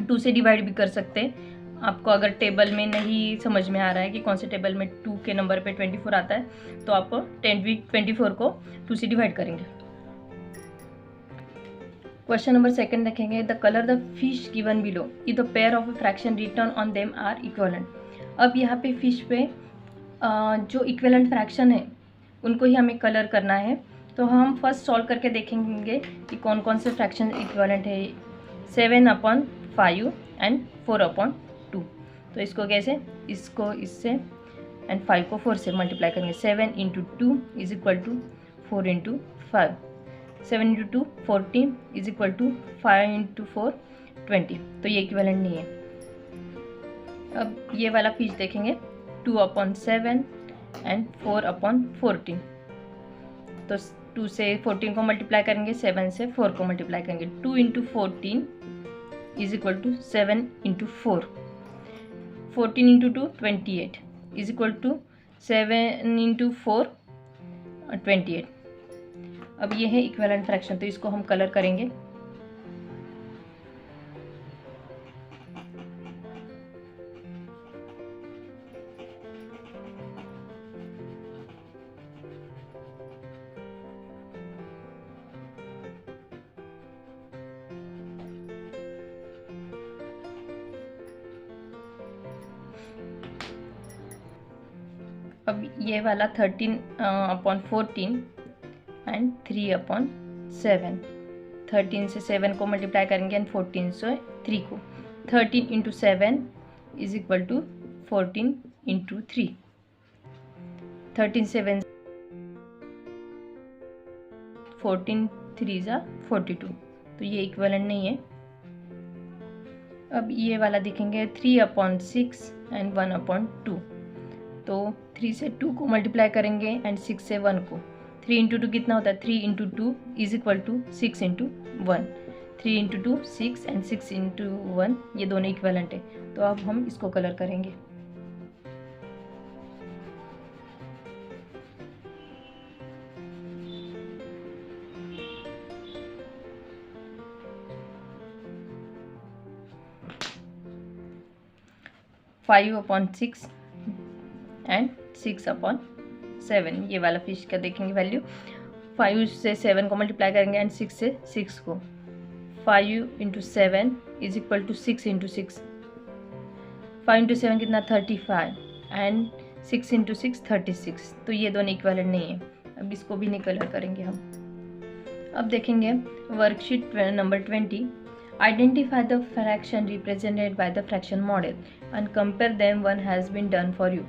A: 2 से डिवाइड भी कर सकते हैं, आपको अगर टेबल में नहीं समझ में आ रहा है कि कौन से टेबल में 2 के नंबर पे 24 आता है, तो आप 24 को 2 से डिवाइड करेंगे। क्वेश्चन नंबर 2 देखेंगे, the colour the fish given below if the pair of fraction written on them are equivalent. अब यहाँ पे फिश पे जो इक्वलेंट फ्रैक्शन है उनको ही हमें कलर करना है। तो हम फर्स्ट सॉल्व करके देखेंगे कि कौन कौन से फ्रैक्शन इक्वलेंट है। 7/5 एंड 4/2। तो इसको कैसे, इसको इससे एंड 5 को 4 से मल्टीप्लाई करेंगे। 7 × 2 is equal to 4 × 5। 7 × 2 14 is equal to 5 × 4 20। तो ये इक्वलेंट नहीं है। अब ये वाला फिश देखेंगे 2/7 एंड 4/14। तो 2 से 14 को मल्टीप्लाई करेंगे, 7 से 4 को मल्टीप्लाई करेंगे। 2 × 14 is equal to 7 × 4। 14 × 2 28 is equal to 7 × 4 28। अब ये है इक्विवेलेंट फ्रैक्शन, तो इसको हम कलर करेंगे। अब ये वाला 13/14 एंड 3/7। 13 से 7 को मल्टीप्लाई करेंगे एंड 14 से 3 को। 13 × 7 इज इक्वल टू 14 × 3। 13 7 14 3 = 42। तो ये इक्विवेलेंट नहीं है। अब ये वाला देखेंगे 3/6 एंड 1/2। तो 3 से 2 को मल्टीप्लाई करेंगे एंड 6 से 1 को। 3 × 2 कितना होता है, 3 × 2 इज इक्वल टू 6 × 1। 3 × 2 6 एंड 6 × 1 ये दोनों इक्विवेलेंट है। तो अब हम इसको कलर करेंगे। Five upon 6 and 6/7। ये वाला फिश का देखेंगे वैल्यू। 5 से 7 को मल्टीप्लाई करेंगे एंड 6 से 6 को। 5 × 7 इज इक्वल टू 6 × 6। 5 × 7 कितना, 35 एंड 6 × 6 36। तो ये दोनों इक्विवेलेंट नहीं है। अब इसको भी नहीं कलर करेंगे हम। अब देखेंगे worksheet number 20। Identify the fraction represented by the fraction model and compare them, one has been done for you.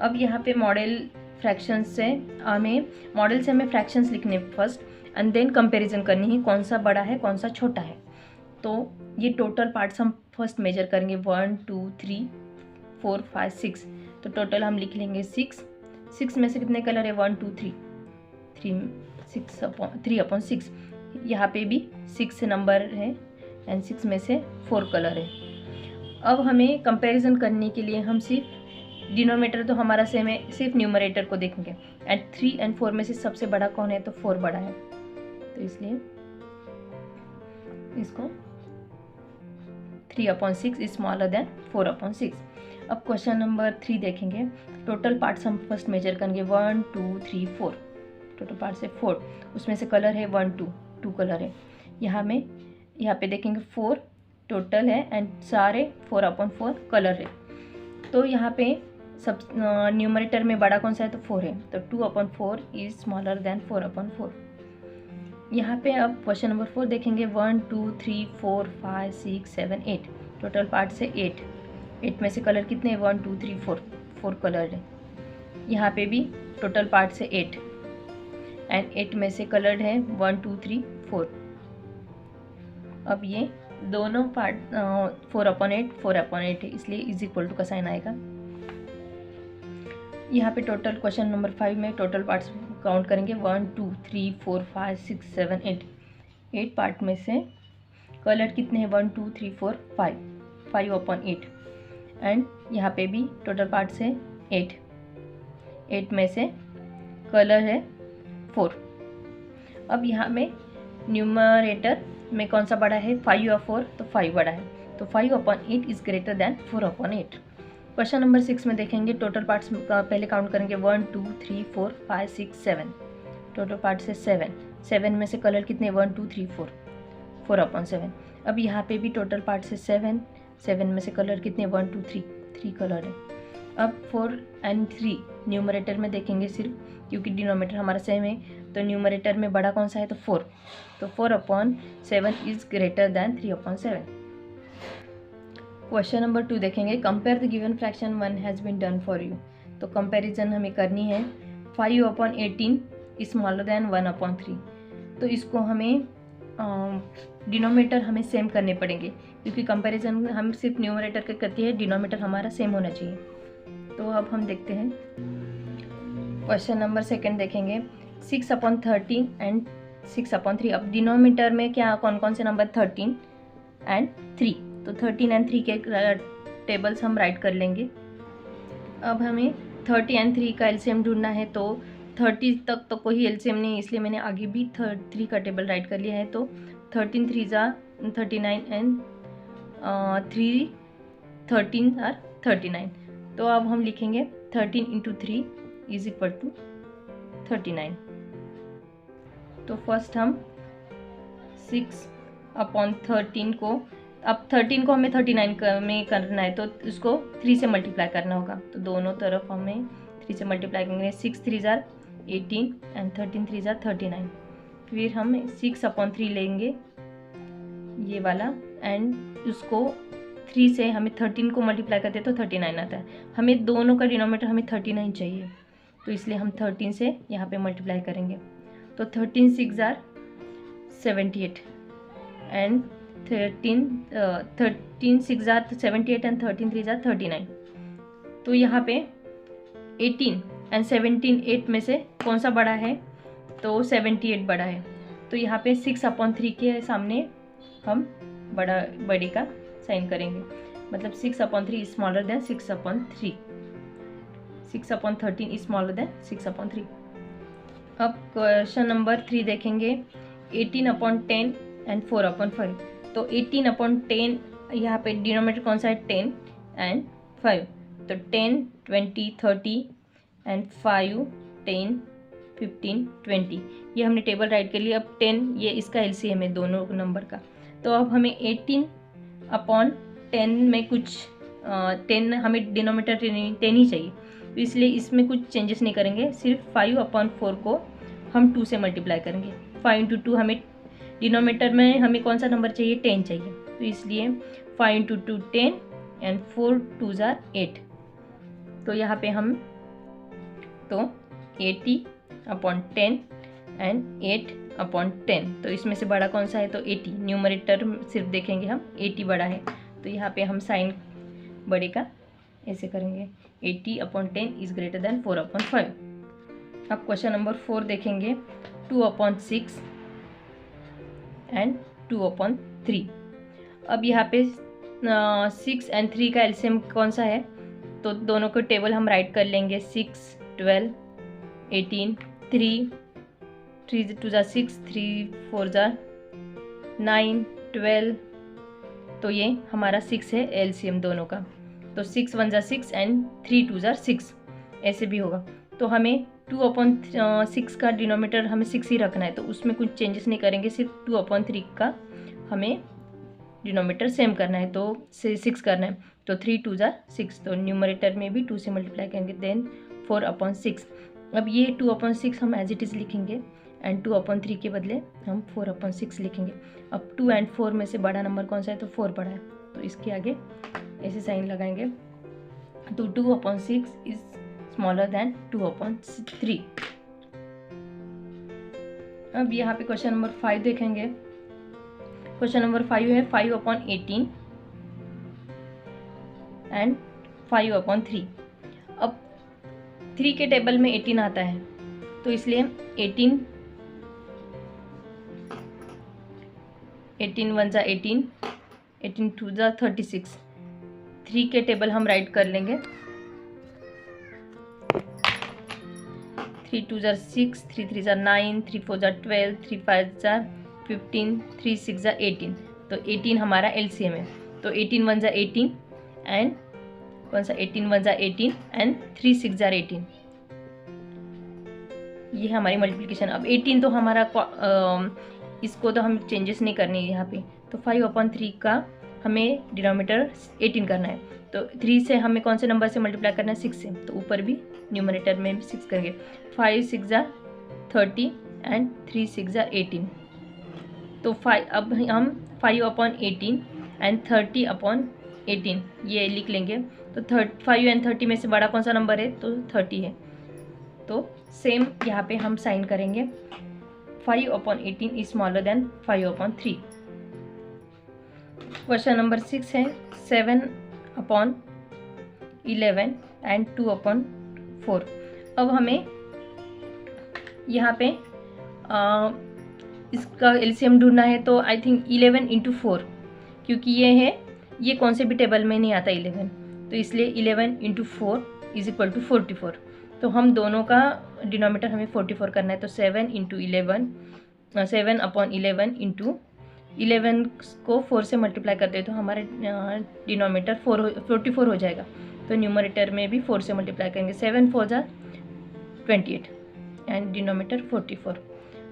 A: अब यहाँ पे मॉडल फ्रैक्शन से हमें फ्रैक्शंस लिखने फर्स्ट एंड देन कंपैरिजन करनी है, कौन सा बड़ा है कौन सा छोटा है। तो ये टोटल पार्ट्स हम फर्स्ट मेजर करेंगे। 1 2 3 4 5 6। तो टोटल हम लिख लेंगे 6। 6 में से कितने कलर है, 1 2 3 3/6। यहाँ पे भी 6 नंबर है एंड 6 में से 4 कलर है। अब हमें कंपैरिजन करने के लिए हम सिर्फ डिनोमिनेटर तो हमारा सेम है, सिर्फ न्यूमरेटर को देखेंगे एंड 3 और 4 में से सबसे बड़ा कौन है, तो 4 बड़ा है। तो इसलिए इसको 3/6 इज स्मॉलर देन 4/6। अब क्वेश्चन नंबर 3 देखेंगे। टोटल पार्ट्स हम फर्स्ट मेजर करेंगे। 1 2 3 4। टोटल पार्ट्स है 4। उसमें से कलर है 1 2 कलर है। यहाँ पे देखेंगे 4 टोटल है एंड सारे 4/4 कलर है। तो यहाँ पे सब न्यूमरेटर में बड़ा कौन सा है, तो 4 है। तो 2/4 इज स्मॉलर देन 4/4। यहाँ पे अब क्वेश्चन नंबर 4 देखेंगे। 1 2 3 4 5 6 7 8। टोटल पार्ट से 8 में से कलर कितने हैं, 1 2 3 4 कलर है। यहाँ पे भी टोटल पार्ट से 8 एंड 8 में से कलर्ड है 1 2 3 4। अब ये दोनों पार्ट 4/8 है, इसलिए इज इक्वल टू का साइन आएगा। यहाँ पे टोटल क्वेश्चन नंबर 5 में टोटल पार्ट्स काउंट करेंगे। 1 2 3 4 5 6 7 8। 8 पार्ट में से कलर कितने हैं, 1 2 3 4 5 5/8 एंड यहाँ पे भी टोटल पार्ट्स है 8 में से कलर है 4। अब यहाँ में न्यूमरेटर में कौन सा बड़ा है, 5 या 4, तो 5 बड़ा है। तो 5/8 is greater than 4/8। Question number 6 में देखेंगे टोटल पार्ट्स का पहले काउंट करेंगे 1 2 3 4 5 6 7। टोटल पार्ट्स है 7 में से कलर कितने 1 2 3 4 4/7। अब यहाँ पे भी टोटल पार्ट्स है 7 में से कलर कितने 1 2 3 कलर है। अब 4 और 3 न्यूमरेटर में देखेंगे सिर्फ, क्योंकि डिनोमिनेटर हमारा सेम है, तो न्यूमरेटर में बड़ा कौन सा है तो 4, तो 4/7 is greater than 3/7। Question number 2 देखेंगे compare the given fraction 1 has been done for you. तो कंपैरिजन हमें करनी है 5/18 स्मॉलर दैन 1/3। तो इसको हमें डिनोमिनेटर हमें सेम करने पड़ेंगे, क्योंकि कंपैरिजन हम सिर्फ न्यूमरेटर के करती है, डिनोमिनेटर हमारा सेम होना चाहिए। तो अब हम देखते हैं क्वेश्चन नंबर 2 देखेंगे 6/30 एंड 6/3। अब डिनोमिनेटर में क्या कौन कौन से नंबर 13 एंड 3, तो 13 एंड 3 के टेबल्स हम राइट कर लेंगे। अब हमें 30 एंड 3 का एलसीएम ढूंढना है, तो 30 तक तो कोई एलसीएम नहीं, इसलिए मैंने आगे भी 3 का टेबल राइट कर लिया है। तो 13 3 ज़ा 39 एंड 3 13 आर 39। तो अब हम लिखेंगे 13 × 3 इज इक्वल टू 39। तो फर्स्ट हम 6/13 को, अब 13 को हमें 39 में करना है, तो उसको 3 से मल्टीप्लाई करना होगा। तो दोनों तरफ हमें 3 से मल्टीप्लाई करेंगे। 6 3 ज़ा 18 एंड 13 3 ज़ा 39। फिर हम 6/3 लेंगे ये वाला, एंड उसको 3 से हमें 13 को मल्टीप्लाई करते हैं तो 39 आता है। हमें दोनों का डिनोमिनेटर हमें 39 चाहिए, तो इसलिए हम 13 से यहाँ पे मल्टीप्लाई करेंगे। तो 13 6 ज़ा 78 एंड 13 6 ज़ा 78 एंड 13 3 ज़ा 39। तो यहाँ पे 18 एंड 17 8 में से कौन सा बड़ा है, तो 78 बड़ा है। तो यहाँ पे 6/3 के सामने हम बड़े का साइन करेंगे, मतलब 6/3 is smaller than 6/3, 6/13 is smaller than 6/3। अब क्वेश्चन नंबर 3 देखेंगे 18/10 एंड 4/5। तो 18/10 यहाँ पे डिनोमिनेटर कौन सा है 10 एंड 5, तो 10 20 30 एंड 5 10 15 20, ये हमने टेबल राइट कर लिया। अब 10 ये इसका एलसीएम है दोनों नंबर का। तो अब हमें 18/10 में कुछ 10 हमें डिनोमिनेटर 10 ही चाहिए, तो इसलिए इसमें कुछ चेंजेस नहीं करेंगे। सिर्फ 5/4 को हम 2 से मल्टीप्लाई करेंगे। 5 × 2 हमें डिनोमिनेटर में हमें कौन सा नंबर चाहिए 10 चाहिए, तो इसलिए 5 × 2 10 एंड 4 2 ज़ा 8। तो यहाँ पे हम तो 80/10 एंड 8/10, तो इसमें से बड़ा कौन सा है तो 80। न्यूमरेटर सिर्फ देखेंगे हम 80 बड़ा है, तो यहाँ पे हम साइन बड़े का ऐसे करेंगे 80/10 इज ग्रेटर देन 4/5। अब क्वेश्चन नंबर 4 देखेंगे 2/6 एंड 2/3। अब यहाँ पे 6 एंड 3 का एलसीएम कौन सा है, तो दोनों को टेबल हम राइट कर लेंगे। 6 12 18 3 3 2 ज़ा 6 3 4 ज़ा 9 12, तो ये हमारा 6 है एलसीएम दोनों का। तो 6 1 ज़ा 6 एंड 3 2 ज़ा 6, ऐसे भी होगा। तो हमें 2/6 का डिनोमिनेटर हमें 6 ही रखना है, तो उसमें कुछ चेंजेस नहीं करेंगे। सिर्फ 2/3 का हमें डिनोमिनेटर सेम करना है, तो 6 करना है। तो 3 2 ज़ा 6, तो न्यूमरेटर में भी 2 से मल्टीप्लाई करेंगे, देन 4/6। अब ये 2/6 हम एज इट इज़ लिखेंगे, एंड 2/3 के बदले हम 4/6 लिखेंगे। अब 2 एंड 4 में से बड़ा नंबर कौन सा है, तो 4 बड़ा है, तो इसके आगे ऐसे साइन लगाएंगे। तो 2/6 इज स्मॉलर देन 2/3। अब यहाँ पे क्वेश्चन नंबर 5 देखेंगे। क्वेश्चन नंबर 5 है 5/18 एंड 5/3। अब 3 के टेबल में 18 आता है, तो इसलिए 18 1 ज़ा 18 18 2 ज़ा 36। 3 के टेबल हम राइट कर लेंगे। 3 2 ज़ा 6 3 3 ज़ा 9 3 4 ज़ा 12 3 5 ज़ा 15 3 6 ज़ा 18, तो 18 हमारा एलसीएम है। तो 18 वन ज़ा 18 एंड कौन सा 18 वन ज़ा 18 एंड 3 6 ज़ा 18। ये है हमारी मल्टीप्लिकेशन। अब 18 तो हमारा इसको तो हम चेंजेस नहीं करनी है यहाँ पे, तो 5/3 का हमें डिनोमिनेटर 18 करना है। तो 3 से हमें कौन से नंबर से मल्टीप्लाई करना है? 6 से, तो ऊपर भी न्यूमरेटर में भी 6 करेंगे। 5 6 ज़ा 30 एंड 3 6 ज़ा 18। तो 5 अब हम 5/18 एंड 30/18 ये लिख लेंगे। तो 5 एंड 30 में से बड़ा कौन सा नंबर है? तो 30 है। तो सेम यहाँ पे हम साइन करेंगे, 5/18 is smaller than 5/3। Question number 6 है 7/11 एंड 2/4। अब हमें यहाँ पे इसका एलसीएम ढूंढना है। तो आई थिंक 11 × 4, क्योंकि ये कौन से भी टेबल में नहीं आता 11, तो इसलिए 11 × 4 इज इक्वल टू 44। तो हम दोनों का डिनोमिनेटर हमें 44 करना है। तो 7/11 इंटू 11 को 4 से मल्टीप्लाई करते हैं तो हमारे डिनोमिनेटर 44 हो जाएगा। तो न्यूमरेटर में भी 4 से मल्टीप्लाई करेंगे। 7 4 ज़ा 28 एंड डिनोमिनेटर 44।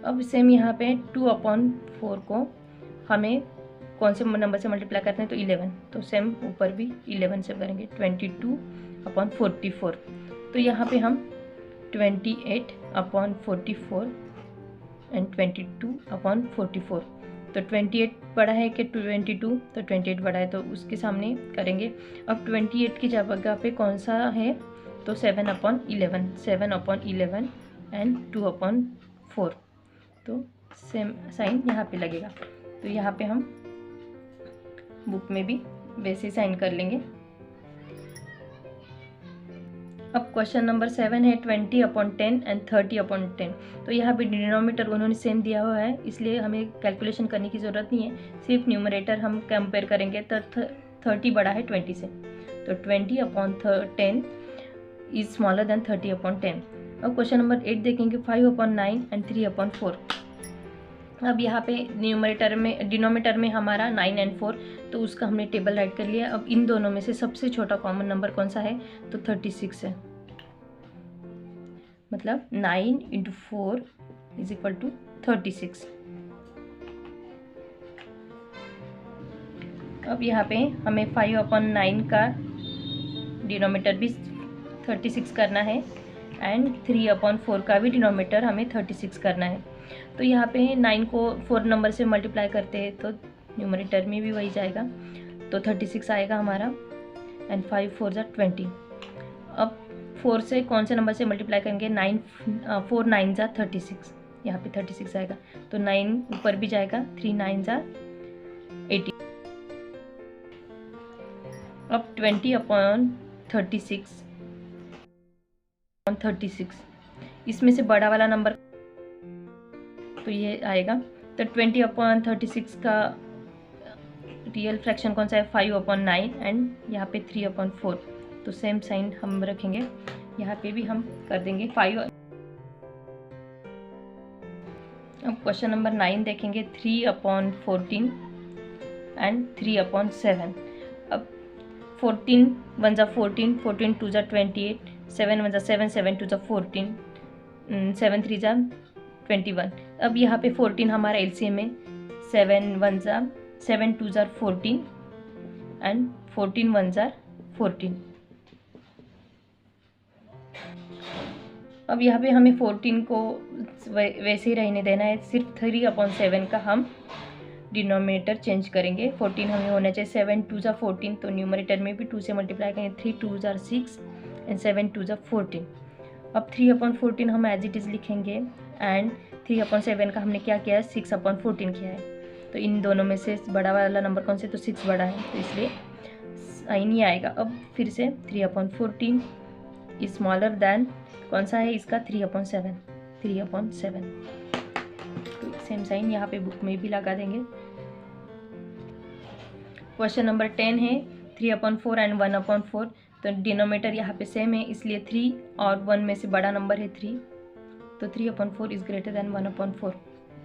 A: अब सेम यहाँ पे 2/4 को हमें कौन से नंबर से मल्टीप्लाई करते हैं? तो 11, तो सेम ऊपर भी 11 से करेंगे। 22/44। तो यहाँ पे हम 28/44 एंड 22/44। तो 28 बड़ा है कि 22? तो 28 बड़ा है, तो उसके सामने करेंगे। अब 28 की जगह पे कौन सा है? तो 7/11 एंड 2/4। तो सेम साइन यहाँ पे लगेगा। तो यहाँ पे हम बुक में भी वैसे साइन कर लेंगे। अब क्वेश्चन नंबर 7 है 20/10 एंड 30/10। तो यहाँ पे डिनोमिनेटर उन्होंने सेम दिया हुआ है, इसलिए हमें कैलकुलेशन करने की ज़रूरत नहीं है, सिर्फ न्यूमरेटर हम कंपेयर करेंगे। तो 30 बड़ा है 20 से, तो 20/10 इज स्मॉलर देन 30/10। अब क्वेश्चन नंबर 8 देखेंगे 5/9 एंड 3/4। अब यहाँ पे डिनोमिनेटर में हमारा 9 एंड 4, तो उसका हमने टेबल राइट कर लिया। अब इन दोनों में से सबसे छोटा कॉमन नंबर कौन सा है? तो 36 है। मतलब 9 × 4 इज इक्वल टू 36। अब यहाँ पे हमें 5/9 का डिनोमिनेटर भी 36 करना है एंड 3/4 का भी डिनोमिनेटर हमें 36 करना है। तो यहाँ पे 9 को 4 नंबर से मल्टीप्लाई करते हैं तो न्यूमरेटर में भी वही जाएगा, तो 36 आएगा हमारा एंड 5 4 ज़ा 20। अब 4 से कौन से नंबर से मल्टीप्लाई करेंगे? 4 9 ज़ा 36, यहाँ पे 36 आएगा। तो 9 ऊपर भी जाएगा, 3 9 ज़ा 18। अब 20/36 इसमें से बड़ा वाला नंबर तो ये आएगा। तो 20/36 का रियल फ्रैक्शन कौन सा है? 5/9 एंड यहाँ पे 3/4। तो सेम साइन हम रखेंगे, यहाँ पे भी हम कर देंगे 5। अब क्वेश्चन नंबर 9 देखेंगे 3/14 एंड 3/7। अब 14 1 ज़ा 14, 14 2 ज़ा 28, 7 1 ज़ा 7, 7 2 ज़ा 14, 7 3 ज़ा 21। अब यहाँ पे 14 हमारा एलसीएम है। 7 1 ज़ा 7 2 ज़ा 14 एंड 14 1 ज़ा 14। अब यहाँ पे हमें 14 को वैसे ही रहने देना है, सिर्फ 3/7 का हम डिनोमिनेटर चेंज करेंगे। 14 हमें होना चाहिए। 7 2 ज़ा 14, तो न्यूमरेटर में भी 2 से मल्टीप्लाई करेंगे। 3 2 ज़ा 6 एंड 7 2 ज़ा 14। अब 3/14 हम एज इट इज़ लिखेंगे एंड 3/7 का हमने क्या किया है? 6/14 किया है। तो इन दोनों में से बड़ा वाला नंबर कौन से? तो 6 बड़ा है, तो इसलिए साइन ही आएगा। अब फिर से 3/14 इज स्मॉलर दैन कौन सा है इसका? 3/7। तो सेम साइन यहाँ पे बुक में भी लगा देंगे। क्वेश्चन नंबर 10 है 3/4 एंड 1/4। तो डिनोमिनेटर यहाँ पे सेम है, इसलिए 3 और 1 में से बड़ा नंबर है 3, तो 3/4 is greater than 1/4।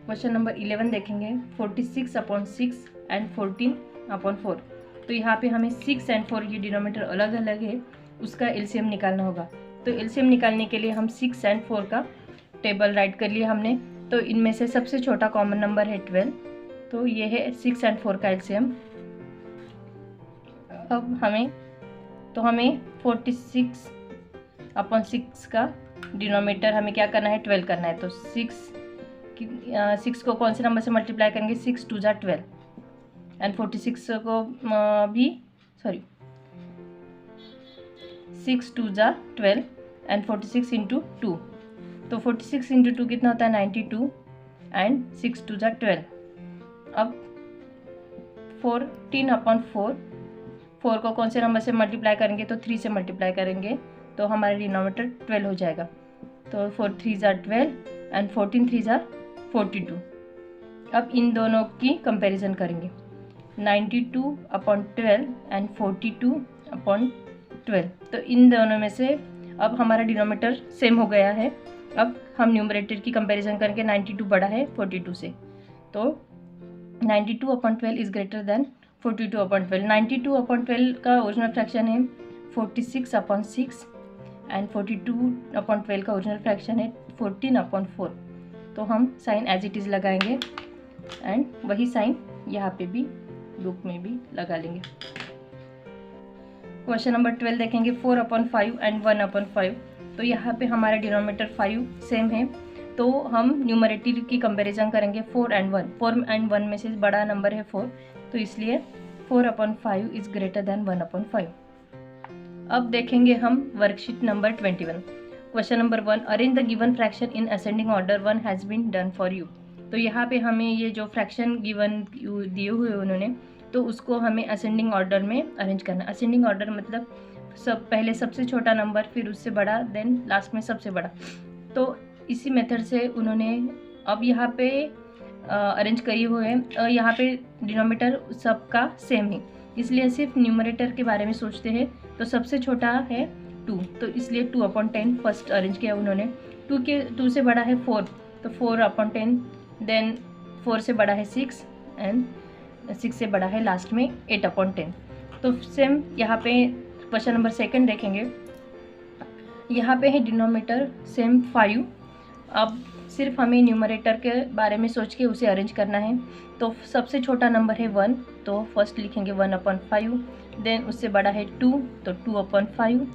A: Question number 11 देखेंगे 46/6 एंड 14/4। तो यहाँ पे हमें 6 और 4 ये डिनोमिनेटर अलग अलग है, उसका एलसीएम निकालना होगा। तो एलसीएम निकालने के लिए हम 6 और 4 का टेबल राइट कर लिया हमने। तो इनमें से सबसे छोटा कॉमन नंबर है 12, तो ये है 6 और 4 का एलसीएम। अब हमें 46/6 का डिनोमिनेटर हमें क्या करना है, 12 करना है। तो 6 को कौन से नंबर से मल्टीप्लाई करेंगे, 6 2 ज़ा 12 एंड 46 को भी 6 2 ज़ा 12 एंड 46 इंटू 2। तो 46 इंटू 2 कितना होता है, 92 एंड 6 2 ज़ा 12। अब 14/4, 4 को कौन से नंबर से मल्टीप्लाई करेंगे, तो 3 से मल्टीप्लाई करेंगे, तो हमारा डिनोमिनेटर 12 हो जाएगा। तो 4 3 ज़ा 12 एंड 14 3 ज़ा 42। अब इन दोनों की कंपैरिजन करेंगे, 92/12 एंड 42/12। तो इन दोनों में से अब हमारा डिनोमिनेटर सेम हो गया है। अब हम न्यूमरेटर की कंपैरिजन करेंगे, 92 बड़ा है 42 से, तो 92/12 इज़ ग्रेटर देन 42/12। 92/12 का ओरिजिनल फ्रैक्शन है 46/6 एंड 42/12 का ओरिजिनल फ्रैक्शन है 14/4। तो हम साइन एज इट इज़ लगाएंगे एंड वही साइन यहाँ पे भी बुक में भी लगा लेंगे। क्वेश्चन नंबर 12 देखेंगे, 4/5 एंड 1/5। तो यहाँ पे हमारा डिनोमिनेटर 5 सेम है, तो हम न्यूमरेटर की कंपैरिजन करेंगे 4 और 1। 4 और 1 में से बड़ा नंबर है 4, तो इसलिए 4/5 इज़ ग्रेटर देन 1/5। अब देखेंगे हम worksheet number 21। Question number 1, arrange the given fraction in ascending order, 1 has been done for you. तो यहाँ पे हमें ये जो फ्रैक्शन गिवन दिए हुए उन्होंने, तो उसको हमें असेंडिंग ऑर्डर में अरेंज करना। असेंडिंग ऑर्डर मतलब पहले सबसे छोटा नंबर, फिर उससे बड़ा, देन लास्ट में सबसे बड़ा। तो इसी मेथड से उन्होंने अब यहाँ पे अरेंज करी हुए हैं। यहाँ पे डिनोमिनेटर सबका सेम है, इसलिए सिर्फ न्यूमरेटर के बारे में सोचते हैं। तो सबसे छोटा है 2, तो इसलिए 2/10 फर्स्ट अरेंज किया उन्होंने। 2 से बड़ा है 4, तो 4/10, देन 4 से बड़ा है 6 एंड 6 से बड़ा है लास्ट में 8/10। तो सेम यहाँ पे क्वेश्चन नंबर 2 देखेंगे, यहाँ पे है डिनोमिनेटर सेम 5। अब सिर्फ हमें न्यूमरेटर के बारे में सोच के उसे अरेंज करना है। तो सबसे छोटा नंबर है 1, तो फर्स्ट लिखेंगे 1/5, देन उससे बड़ा है 2, तो 2/5,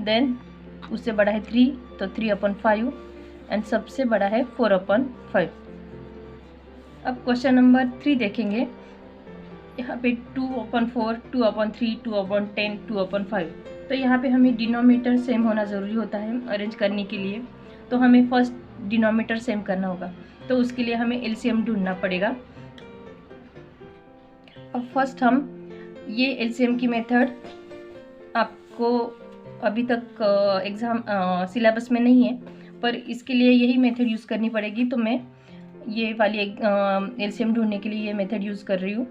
A: देन उससे बड़ा है 3, तो 3/5 एंड सबसे बड़ा है 4/5। अब क्वेश्चन नंबर 3 देखेंगे, यहाँ पे 2/4, 2/3, 2/10, 2/5। तो यहाँ पे हमें डिनोमिनेटर सेम होना ज़रूरी होता है अरेंज करने के लिए। तो हमें फर्स्ट डिनोमिनेटर सेम करना होगा, तो उसके लिए हमें एलसीएम ढूंढना पड़ेगा। अब फर्स्ट हम ये एलसीएम की मेथड आपको अभी तक एग्ज़ाम सिलेबस में नहीं है, पर इसके लिए यही मेथड यूज़ करनी पड़ेगी। तो मैं ये वाली एलसीएम ढूंढने के लिए ये मेथड यूज़ कर रही हूँ।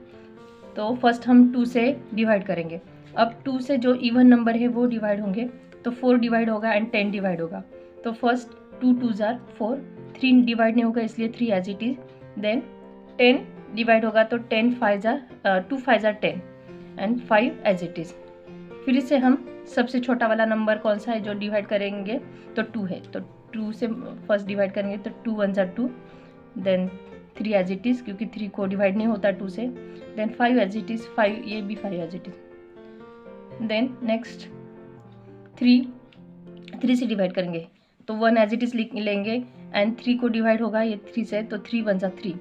A: तो फर्स्ट हम 2 से डिवाइड करेंगे। अब 2 से जो इवन नंबर है वो डिवाइड होंगे, तो 4 डिवाइड होगा एंड 10 डिवाइड होगा। तो फर्स्ट 2 2 ज़ार 4, 3 डिवाइड नहीं होगा इसलिए 3 as it is. Then 10 divide होगा, तो 10 5 ज़ार 2 5 ज़ार 10 एंड 5 एज इट इज़। फिर से हम सबसे छोटा वाला नंबर कौन सा है जो डिवाइड करेंगे, तो 2 है, तो 2 से फर्स्ट डिवाइड करेंगे, तो 2 1 ज़ार 2, देन 3 एज इट इज़, क्योंकि 3 को डिवाइड नहीं होता 2 से, देन 5 एज इट इज़, 5 ये भी 5 as it is. Then next 3 से डिवाइड करेंगे, तो 1 एज इट इज़ लेंगे एंड 3 को डिवाइड होगा ये 3 से, तो 3 1 ज़ार 3,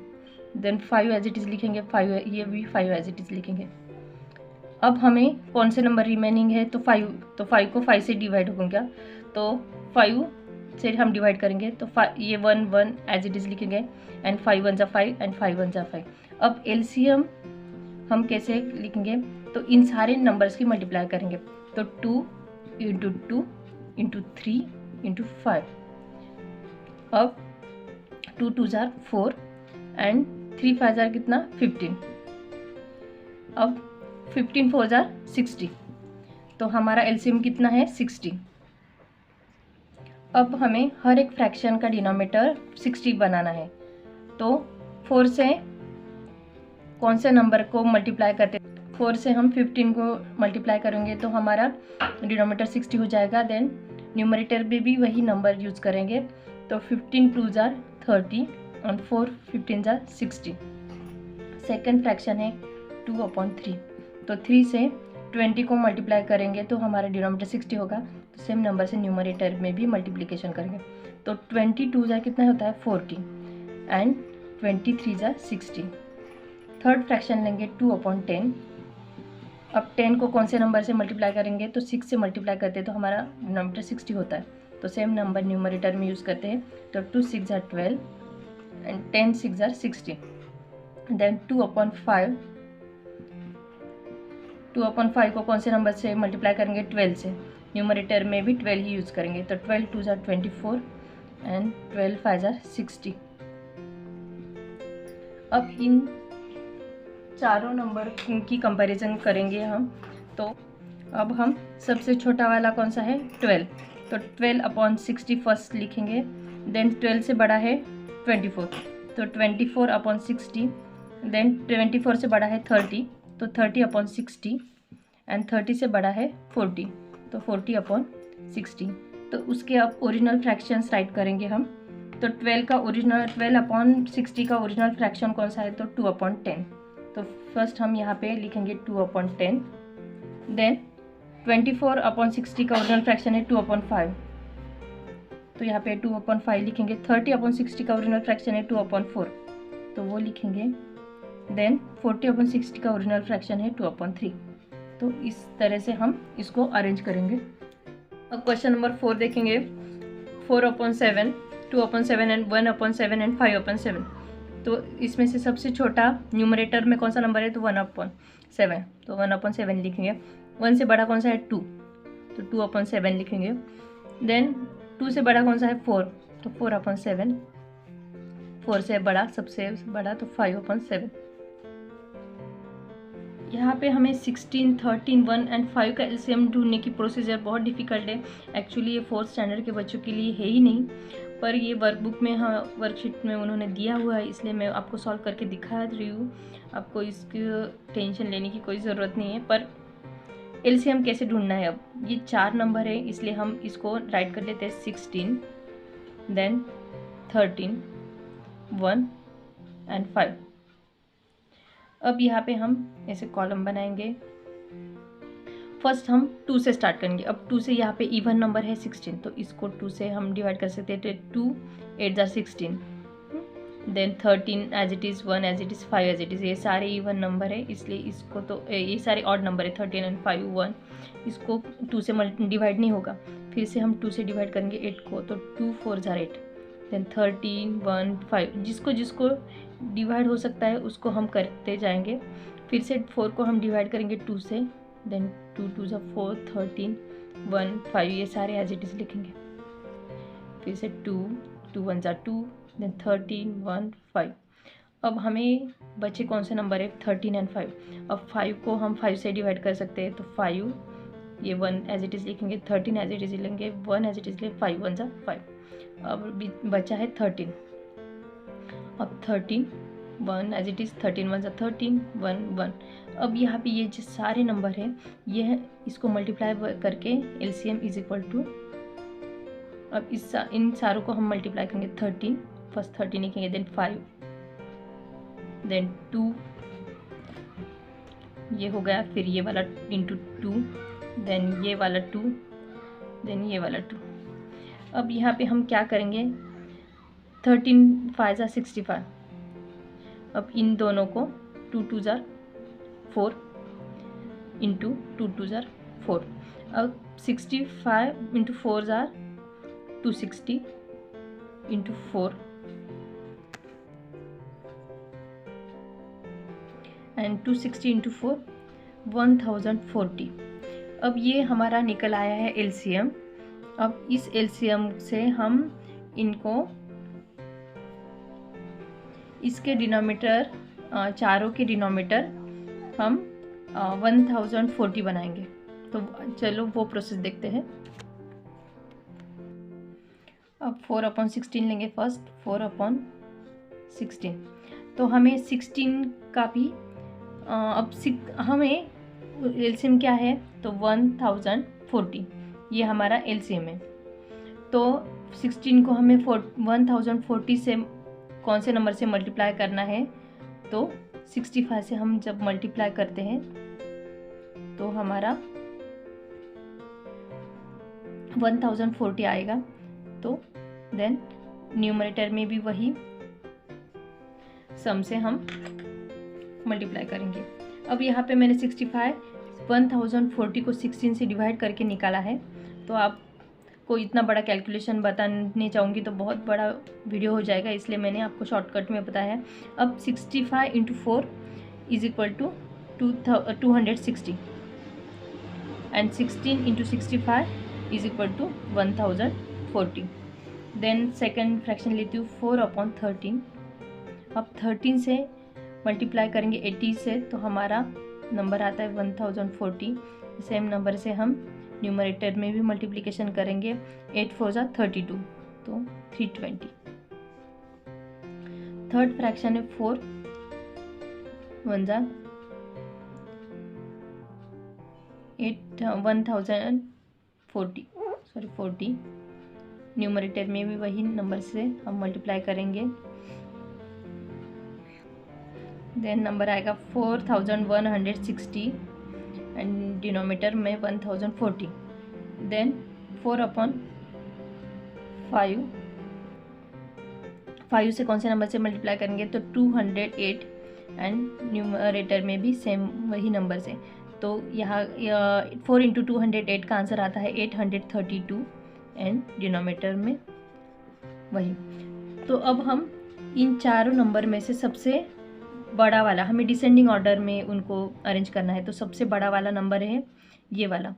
A: देन 5 एज इट इज़ लिखेंगे, 5 ये भी 5 एज इट इज़ लिखेंगे। अब हमें कौन से नंबर रिमेनिंग है, तो 5, तो 5 को 5 से डिवाइड होगा, तो 5 से हम डिवाइड करेंगे, तो ये 1 1 एज इट इज़ लिखेंगे एंड 5 1 ज़ार 5 एंड 5 1 ज़ार 5। अब एलसीएम हम कैसे लिखेंगे, तो इन सारे नंबर्स की मल्टीप्लाई करेंगे, तो 2 इंटू 2 इंटू 3 इंटू 5। अब 2 2 ज़ार 4 एंड 3 5 ज़ार कितना 15। अब 15 4 ज़ार 60, तो हमारा एलसीएम कितना है 60। अब हमें हर एक फ्रैक्शन का डिनोमिनेटर 60 बनाना है। तो 4 से कौन से नंबर को मल्टीप्लाई करते, 4 से हम 15 को मल्टीप्लाई करेंगे तो हमारा डिनोमिनेटर 60 हो जाएगा। देन न्यूमरेटर में भी वही नंबर यूज़ करेंगे, तो 15 2 जार 30 और 4 15 जार 60। सेकेंड फ्रैक्शन है 2/3, तो 3 से 20 को मल्टीप्लाई करेंगे तो हमारा डिनोमिनेटर 60 होगा। तो सेम नंबर से न्यूमरेटर में भी मल्टीप्लिकेशन करेंगे, तो 22 जार कितना होता है 40 एंड 23 जार 60। थर्ड फ्रैक्शन लेंगे 2/10। अब 10 को कौन से नंबर से मल्टीप्लाई करेंगे, तो 6 से मल्टीप्लाई करते हैं तो हमारा डिनोमिनेटर 60 होता है, तो सेम नंबर न्यूमरेटर में यूज़ करते हैं। तो 2 6 जार 12 एंड 10 6 जार 60। देन 2/5, 2/5 को कौन से नंबर से मल्टीप्लाई करेंगे, 12 से, न्यूमरेटर में भी 12 ही यूज़ करेंगे, तो 12 2 जार 24 एंड 12 5 जार 60। अब इन चारों नंबर की कंपैरिजन करेंगे हम, तो अब हम सबसे छोटा वाला कौन सा है 12, तो 12/60 फर्स्ट लिखेंगे। देन 12 से बड़ा है 24, तो 24/60। देन 24 से बड़ा है 30, तो 30/60 एंड 30 से बड़ा है 40, तो 40/60। तो उसके अब ओरिजिनल फ्रैक्शंस राइट करेंगे हम, तो 12/60 का ओरिजिनल फ्रैक्शन कौन सा है, तो 2/10। तो फर्स्ट हम यहाँ पे लिखेंगे 2/10। देन 24/60 का ओरिजिनल फ्रैक्शन है 2/5, तो यहाँ पे 2/5 लिखेंगे। 30/60 का ओरिजिनल फ्रैक्शन है 2/4, तो वो लिखेंगे। देन 40/60 का ओरिजिनल फ्रैक्शन है 2/3। तो इस तरह से हम इसको अरेंज करेंगे। अब क्वेश्चन नंबर 4 देखेंगे। 4/7, 2/7 एंड 1/7 एंड 5/7। तो इसमें से सबसे छोटा न्यूमरेटर में कौन सा नंबर है, तो 1/7, तो 1/7 लिखेंगे। 1 से बड़ा कौन सा है 2, तो 2/7 लिखेंगे। देन 2 से बड़ा कौन सा है 4, तो 4/7। 4 से बड़ा सबसे बड़ा तो 5/7। यहाँ पे हमें 16, 13, 1 एंड 5 का एलसीएम ढूंढने की प्रोसीजर बहुत डिफिकल्ट है। एक्चुअली ये 4th स्टैंडर्ड के बच्चों के लिए है ही नहीं, पर ये वर्कबुक में, हाँ, वर्कशीट में उन्होंने दिया हुआ है, इसलिए मैं आपको सॉल्व करके दिखा रही हूँ। आपको इसकी टेंशन लेने की कोई ज़रूरत नहीं है। पर एलसीएम कैसे ढूंढना है, अब ये 4 नंबर है, इसलिए हम इसको राइट कर लेते हैं 16, देन 13, 1 एंड 5। अब यहाँ पे हम ऐसे कॉलम बनाएंगे। फर्स्ट हम 2 से स्टार्ट करेंगे। अब 2 से यहाँ पे इवन नंबर है 16, तो इसको 2 से हम डिवाइड कर सकते हैं। 2 8 जार 16। Then 13 as it is, 1 as it is, 5 as it is. ये सारे इवन नंबर है, इसलिए इसको तो ये सारे ऑड नंबर है। 13 एंड 5 1, इसको 2 से डिवाइड नहीं होगा। फिर से हम 2 से डिवाइड करेंगे 8 को, तो 2 4 जार 8। देन 13 1 5, जिसको जिसको डिवाइड हो सकता है उसको हम करते जाएंगे। फिर से 4 को हम डिवाइड करेंगे 2 से। देन 2 2 ज़ा 4, 13 1 5, ये सारे एज इट इज़ लिखेंगे। फिर से 2 2 1 ज़ा 2, देन 13 1 5। अब हमें बचे कौन से नंबर है, 13 एंड 5। अब 5 को हम 5 से डिवाइड कर सकते हैं, तो 5, ये 1 एज इट इज़ लिखेंगे। 13 एज इट इज़ लेंगे, 1 एज इट इज़ ले, 5 1 ज़ा 5। अब बचा है 13। अब 13 1 एज इट इज़, 13 1 ज़ा 13, 1 1। अब यहाँ पे ये जो सारे नंबर है, ये इसको मल्टीप्लाई करके एलसीएम इज इक्वल टू, अब इन सारों को हम मल्टीप्लाई करेंगे। 13 फर्स्ट 13 लिखेंगे, देन 5, देन 2, ये हो गया। फिर ये वाला इंटू 2, देन ये वाला 2, देन ये वाला 2। अब यहाँ पे हम क्या करेंगे, 13 5 ज़ा 65। अब इन दोनों को 2 2 ज़ा 4 इंटू 2 2 ज़ा 4। अब 65 इंटू 4 ज़ा 260 इंटू 4 एंड 260 इंटू 4 1040। अब ये हमारा निकल आया है एलसीएम। अब इस एलसीएम से हम इनको, इसके डिनोमिनेटर, चारों के डिनोमिनेटर हम 1040 बनाएंगे। तो चलो वो प्रोसेस देखते हैं। अब 4/16 लेंगे फर्स्ट, 4/16। तो हमें 16 का भी अब हमें एलसीएम क्या है, तो 1040 ये हमारा एलसीएम है। तो 16 को हमें 1040 से कौन से नंबर से मल्टीप्लाई करना है, तो 65 से हम जब मल्टीप्लाई करते हैं तो हमारा 1040 आएगा। तो देन न्यूमरेटर में भी वही सम से हम मल्टीप्लाई करेंगे। अब यहाँ पे मैंने 1040 को 16 से डिवाइड करके निकाला है। तो आपको इतना बड़ा कैलकुलेशन बताने चाहूँगी तो बहुत बड़ा वीडियो हो जाएगा, इसलिए मैंने आपको शॉर्टकट में बताया है। अब 65 × 4 = 260 एंड 16 × 65 = 1040। देन सेकेंड फ्रैक्शन लेती हूँ 4/13। अब 13 से मल्टीप्लाई करेंगे 80 से तो हमारा नंबर आता है 1040। सेम नंबर से हम न्यूमरेटर में भी मल्टीप्लिकेशन करेंगे। 8 × 4 = 32, तो 320। थर्ड फ्रैक्शन है 4 × 1 40। न्यूमरेटर में भी वही नंबर से हम मल्टीप्लाई करेंगे। देन नंबर आएगा 4160 एंड डिनोमिनेटर में 1040। देन 4/5 से कौन से नंबर से मल्टीप्लाई करेंगे, तो 208 एंड न्यूमरेटर में भी सेम वही नंबर से। तो यहाँ 4 × 208 का आंसर आता है 832 एंड डिनोमिनेटर में वही। तो अब हम इन चारों नंबर में से सबसे बड़ा वाला, हमें डिसेंडिंग ऑर्डर में उनको अरेंज करना है। तो सबसे बड़ा वाला नंबर है ये वाला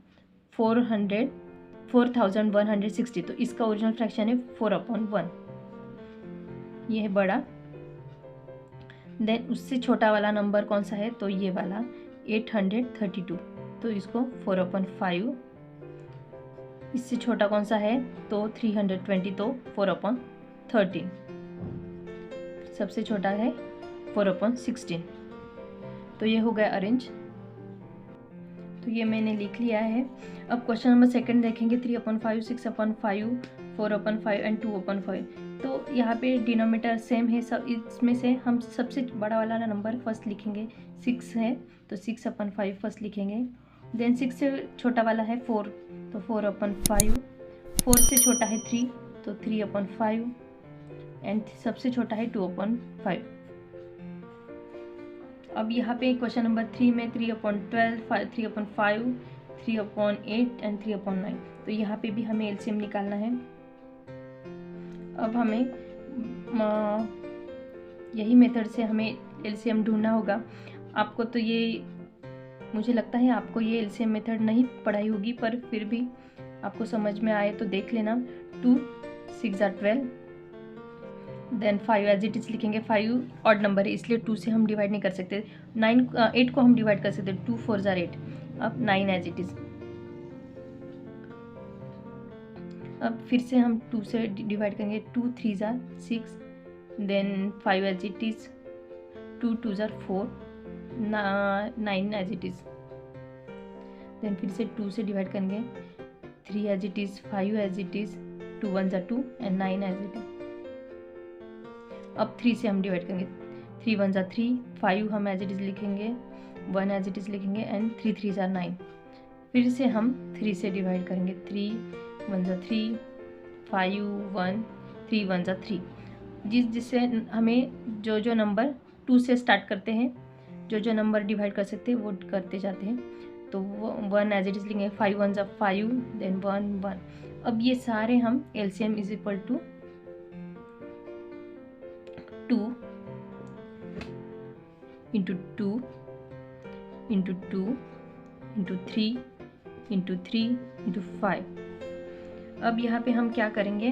A: 4160। तो इसका ओरिजिनल फ्रैक्शन है 4/1, ये है बड़ा। देन उससे छोटा वाला नंबर कौन सा है, तो ये वाला 832। तो इसको 4/5। इससे छोटा कौन सा है, तो 320, तो 4/13। सबसे छोटा है 4/16। तो ये हो गया अरेंज। तो ये मैंने लिख लिया है। अब क्वेश्चन नंबर सेकंड देखेंगे। 3/5, 6/5, 4/5 एंड 2/5। तो यहाँ पे डिनोमिनेटर सेम है सब। इसमें से हम सबसे बड़ा वाला नंबर फर्स्ट लिखेंगे। 6 है तो 6/5 फर्स्ट लिखेंगे। देन 6 से छोटा वाला है 4, तो 4/5। 4 से छोटा है 3, तो 3/5 एंड सबसे छोटा है 2/5। अब यहाँ पे क्वेश्चन नंबर 3 में 3/12, 3/5, 3/8 एंड 3/9। तो यहाँ पे भी हमें एलसीएम निकालना है। अब हमें यही मेथड से हमें एलसीएम ढूंढना होगा। आपको तो ये, मुझे लगता है आपको ये एलसीएम मेथड नहीं पढ़ाई होगी, पर फिर भी आपको समझ में आए तो देख लेना। 2 × 6 = 12। देन 5 एज इट इज लिखेंगे। 5 ऑड नंबर है इसलिए 2 से हम डिवाइड नहीं कर सकते। 8 को हम डिवाइड कर सकते। 2 × 4 = 8। अब 9 एज इट इज। अब फिर से हम 2 से डिवाइड करेंगे। 2 × 3 = 6। Then 5 as it is. 2 × 2 = 4। 9 as it is. Then फिर से 2 से डिवाइड करेंगे। 3 as it is, 5 as it is, 2 × 1 = 2 and 9 as it is. अब 3 से हम डिवाइड करेंगे। 3 × 1 = 3, 5 हम एज इट इज लिखेंगे, 1 एज इट इज लिखेंगे एंड 3 × 3 = 9। फिर से हम 3 से डिवाइड करेंगे। 3 × 1 = 3, 5 1, 3 × 1 = 3। जिससे हमें जो नंबर 2 से स्टार्ट करते हैं, जो नंबर डिवाइड कर सकते हैं वो करते जाते हैं। तो वो 1 एज इट इज लिखेंगे। 5 × 1 = 5, देन 1 1। अब ये सारे हम एलसीएम = 2 × 2 × 2 × 3 × 3 × 5। अब यहाँ पे हम क्या करेंगे,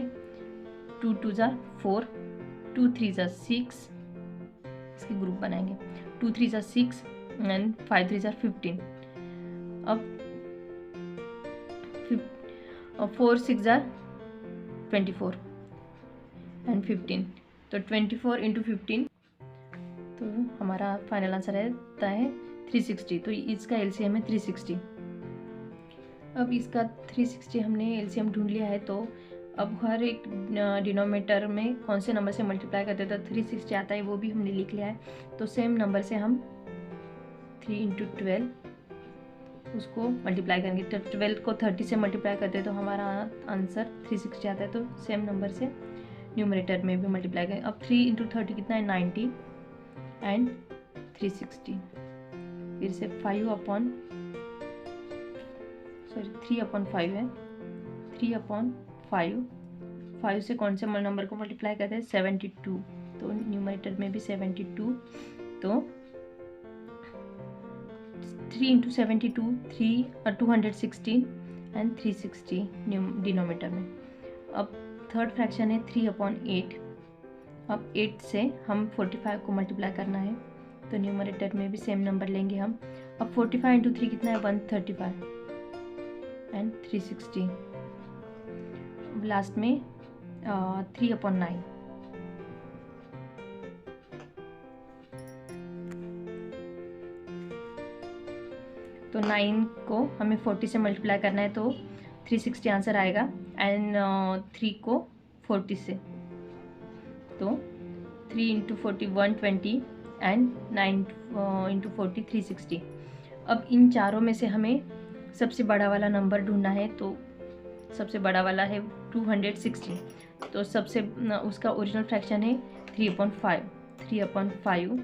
A: 2 × 2 = 4, 2 × 3 = 6, इसके ग्रुप बनाएंगे। 2 × 3 = 6 एंड 5 × 3 = 15। अब 4 × 6 = 24 एंड 15। तो 24 × 15, तो हमारा फाइनल आंसर रहता है 360। तो इसका एलसीएम है 360। अब इसका 360 हमने एलसीएम ढूंढ लिया है, तो अब हर एक डिनोमिनेटर में कौन से नंबर से मल्टीप्लाई करते हैं तो 360 आता है, वो भी हमने लिख लिया है। तो सेम नंबर से हम 3 × 12 उसको मल्टीप्लाई करेंगे। तो 12 को 30 से मल्टीप्लाई करते हैं तो हमारा आंसर 360 आता है। तो सेम नंबर से न्यूमरेटर में भी मल्टीप्लाई करें। अब 3 × 30 कितना है 90 एंड 360। फिर से 3/5 है। 3/5 5 से कौन से नंबर को मल्टीप्लाई करते हैं 72। तो न्यूमरेटर में भी 72। तो 3 × 72 216 एंड 360 डिनोमिनेटर में। अब थर्ड फ्रैक्शन है 3/8। अब 8 से हम 45 को मल्टीप्लाई करना है, तो न्यूमरेटर में भी सेम नंबर लेंगे हम। अब 45 × 3 कितना है 135 एंड 360। लास्ट में 3/9। तो 9 को हमें 40 से मल्टीप्लाई करना है, तो 360 आंसर आएगा एंड 3 को 40 से, तो 3 × 40 120 एंड 9 × 40 360। अब इन चारों में से हमें सबसे बड़ा वाला नंबर ढूंढना है। तो सबसे बड़ा वाला है 260। तो सबसे उसका ओरिजिनल फ्रैक्शन है 3/5। 3/5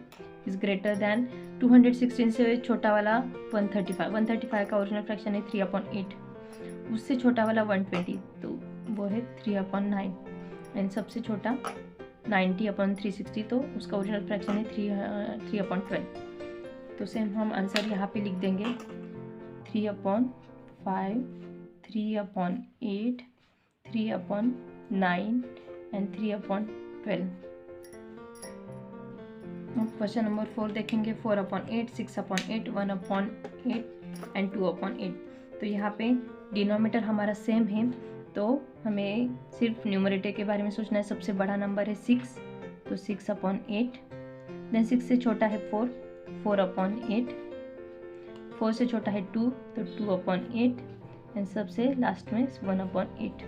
A: इज ग्रेटर दैन 216 से छोटा वाला 135। 135 का ओरिजिनल फ्रैक्शन है 3/8। उससे छोटा वाला 120, तो वो है 3/9 एंड सबसे छोटा 90/360, तो उसका ओरिजिनल फ्रैक्शन है 3/12। तो सेम हम आंसर यहाँ पे लिख देंगे 3/5, 3/8, 3/9 एंड 3/12। अब क्वेश्चन नंबर 4 देखेंगे। 4/8, 6/8, 1/8 एंड 2/8। तो यहाँ पे डिनोमिनेटर हमारा सेम है, तो हमें सिर्फ न्यूमरेटर के बारे में सोचना है। सबसे बड़ा नंबर है 6, तो 6/8। देन 6 से छोटा है 4, 4/8। 4 से छोटा है 2, तो 2/8 एंड सबसे लास्ट में 1/8।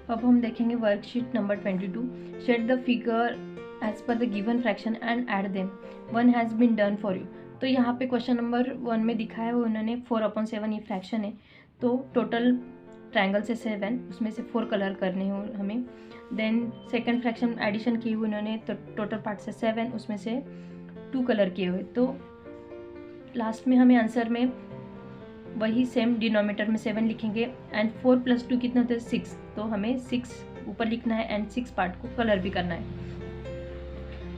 A: अब हम देखेंगे worksheet number 22। Shade the figure as per the given fraction and add them, 1 has been done for you. तो यहाँ पे क्वेश्चन नंबर 1 में दिखाया हुआ उन्होंने 4/7 ये फ्रैक्शन है, तो टोटल ट्रायंगल से 7, उसमें से 4 कलर करने हो हमें। देन सेकंड फ्रैक्शन एडिशन किए हुए उन्होंने, तो टोटल पार्ट से 7, उसमें से 2 कलर किए हुए। तो लास्ट में हमें आंसर में वही सेम डिनोमिनेटर में 7 लिखेंगे एंड 4 + 2 कितना होता है 6। तो हमें 6 ऊपर लिखना है एंड 6 पार्ट को कलर भी करना है।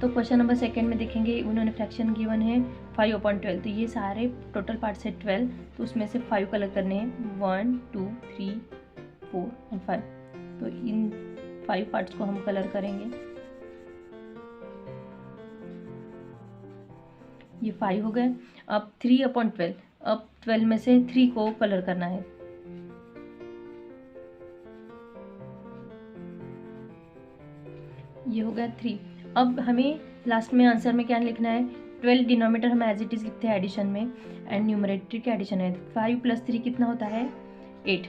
A: तो क्वेश्चन नंबर 2 में देखेंगे, उन्होंने फ्रैक्शन गिवन है 5/12। तो ये सारे टोटल पार्ट्स है 12, तो उसमें से 5 कलर करने हैं 1 2 3 4 एंड 5। तो इन 5 पार्ट्स को हम कलर करेंगे। ये 5 हो गए। अब 3/12, अब 12 में से 3 को कलर करना है। ये हो गया 3। अब हमें लास्ट में आंसर में क्या लिखना है 12 डिनोमिनेटर हम एज इट इज लिखते हैं एडिशन में एंड न्यूमरेटर के एडिशन है। 5 + 3 कितना होता है 8।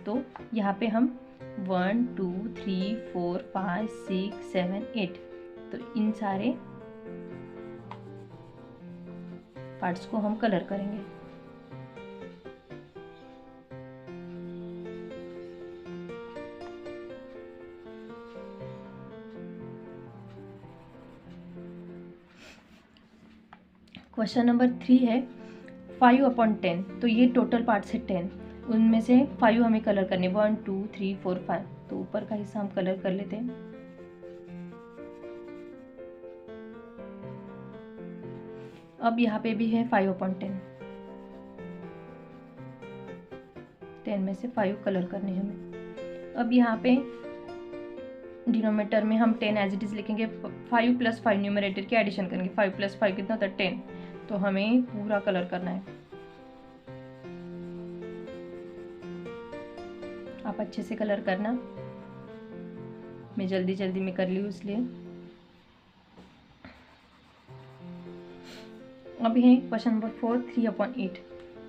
A: तो यहाँ पे हम 1 2 3 4 5 6 7 8, तो इन सारे पार्ट्स को हम कलर करेंगे। क्वेश्चन नंबर 3 है 5/10। तो ये टोटल पार्ट्स है 10, उनमें से 5 हमें कलर करने 1 2 3 4 5। तो ऊपर का हिस्सा हम कलर कर लेते हैं। अब यहाँ पे भी है 5/10, 10 में से 5 कलर करने हैं हमें। अब यहाँ पे डिनोमिनेटर में हम 10 एज इट इज लिखेंगे। 5 + 5 न्यूमरेटर के एडिशन करेंगे। 5 + 5 कितना होता है 10, तो हमें पूरा कलर करना है। आप अच्छे से कलर करना, मैं जल्दी जल्दी में कर ली हूँ इसलिए। अब है क्वेश्चन नंबर 4, 3/8।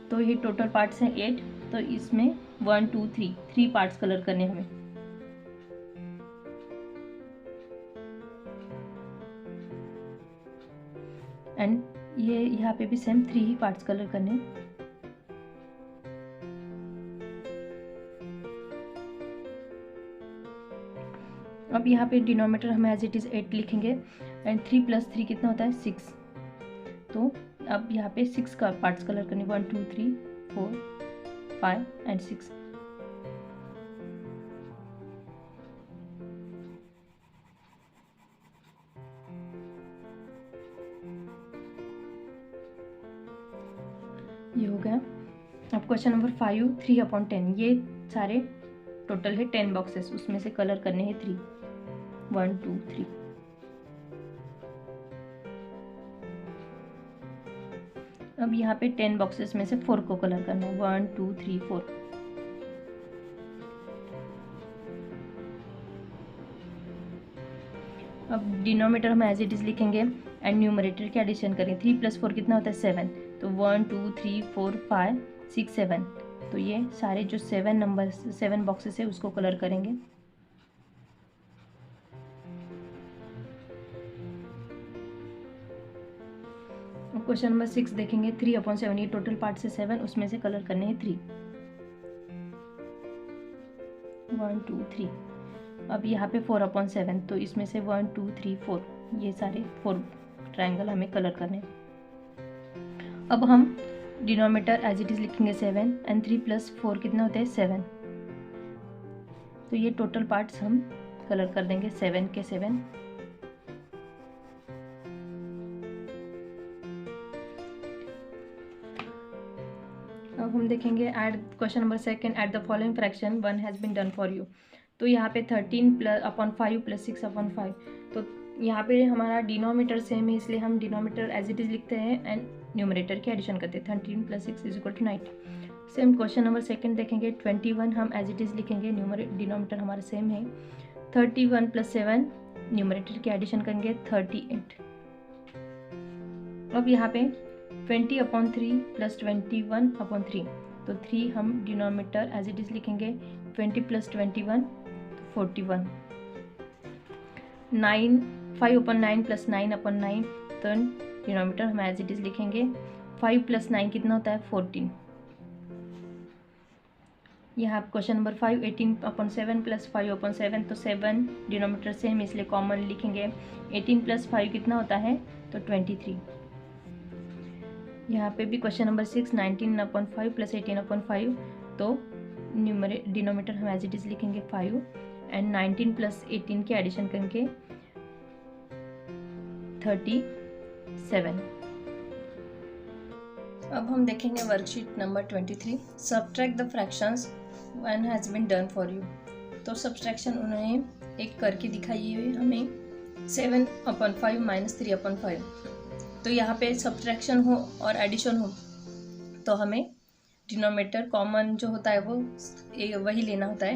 A: तो ये टोटल पार्ट्स हैं 8, तो इसमें 1 2 3 पार्ट्स कलर करने हमें। एंड ये यहाँ पे भी सेम 3 ही पार्ट्स कलर करने हैं। अब यहाँ पे डिनोमीटर हम एज इट इज़ 8 लिखेंगे एंड 3 + 3 कितना होता है 6। तो अब यहाँ पे 6 का पार्ट्स कलर करने 1 2 3 4 5 एंड 6। ये हो गया। अब क्वेश्चन नंबर 5, 3/10। ये सारे टोटल है 10 बॉक्सेस, उसमें से कलर करने हैं 3, 1 2 3। अब यहाँ पे 10 बॉक्सेस में से 4 को कलर करना है 1 2 3 4। अब डिनोमीटर हम एज इट इज लिखेंगे एंड न्यूमरेटर के एडिशन करेंगे। 3 + 4 कितना होता है 7। तो 1 2 3 4 5 6 7। तो ये सारे जो 7 नंबर 7 बॉक्सेस है उसको कलर करेंगे। क्वेश्चन नंबर 6 देखेंगे। 3/7 ये टोटल पार्ट से 7, उसमें से कलर करने हैं 3, 1 2 3। अब यहाँ पे 4/7, तो इसमें से 1 2 3 4 ये सारे 4 ट्रायंगल हमें कलर करने हैं। अब हम डिनोमीटर एज इट इज लिखेंगे 7 एंड 3 + 4 कितना होता है 7। तो ये टोटल पार्ट्स हम कलर कर देंगे 7 के 7। अब हम देखेंगे at question number 2, add the following fraction 1 has been done for you. तो यहाँ पे 13/5 + 6/5। तो यहाँ पे हमारा डिनोमीटर सेम है, इसलिए हम डिनोमीटर एज इट इज़ लिखते हैं एंड न्यूमरेटर की एडिशन करते हैं। 13 + 6 = 90। सेम क्वेश्चन नंबर 2 देखेंगे। 21 हम एज इट इज़ लिखेंगे, डिनोमीटर हमारा सेम है। 31 + 7 न्यूमरेटर की एडिशन करेंगे 38। अब यहाँ पे 20/3 + 21/3। तो 3 हम डिनोमीटर एज इट इज़ लिखेंगे। 20 + 21 41। 5/9 + 9/9। तो डिनोमीटर हम एज इट इज़ लिखेंगे। 5 + 9 कितना होता है 14। यहाँ क्वेश्चन नंबर 5, 18/7 + 5/7। तो 7 डिनोमीटर सेम इसलिए कॉमन लिखेंगे। 18 + 5 कितना होता है तो 23। यहाँ पे भी क्वेश्चन नंबर 6, 19/5 + 18/5। तो डिनोमीटर हम एज इट इज़ लिखेंगे 5 एंड 19 + 18 के एडिशन करके 37। अब हम देखेंगे worksheet number 23। Subtract the fractions 1 has been done for you. तो सब्ट्रैक्शन उन्होंने एक करके दिखाई है हमें 7/5 - 3/5। तो यहाँ पे सब्ट्रैक्शन हो और एडिशन हो तो हमें डिनोमीटर कॉमन जो होता है वो वही लेना होता है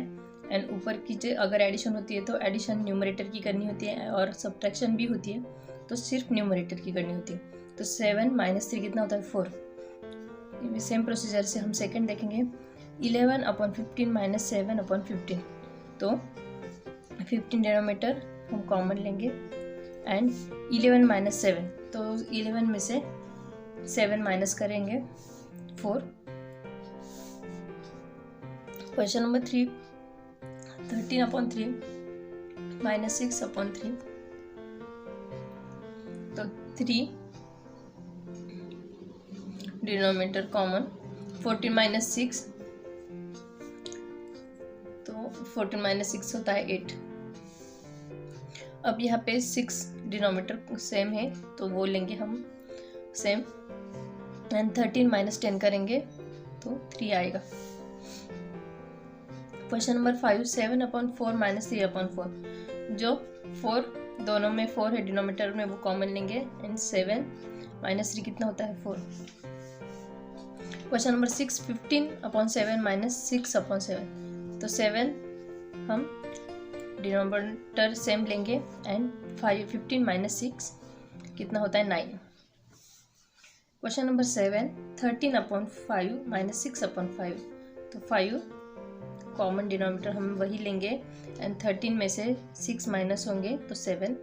A: एंड ऊपर की जो अगर एडिशन होती है तो एडिशन न्यूमरेटर की करनी होती है और सब्ट्रैक्शन भी होती है तो सिर्फ न्यूमरेटर की करनी होती है। तो 7 - 3 कितना होता है 4। सेम प्रोसीजर से हम सेकंड देखेंगे। 11/15 - 7/15। तो 15 डिनोमीटर हम कॉमन लेंगे एंड 11 - 7। तो 11 में से 7 माइनस करेंगे 4। Question number 3, 13/3 - 6/3। तो 3 डिनोमीटर कॉमन। 14 - 6। तो 14 - 6 होता है 8। अब यहाँ पे 6 डिनोमीटर सेम है तो वो लेंगे हम सेम एंड 13 - 10 करेंगे तो 3 आएगा। Question number 5, 7/4 - 3/4। जो 4 दोनों में 4 है डिनोमीटर में वो कॉमन लेंगे एंड 7 - 3 कितना होता है 4। Question number 6, 15/7 - 6/7। तो 7 हम डिनोमीटर सेम लेंगे एंड 15 - 6 कितना होता है 9। क्वेश्चन नंबर 7, 13/5 माइनस 6/5, तो 5 कॉमन डिनोमिनेटर हम वही लेंगे एंड 13 में से 6 माइनस होंगे तो 7।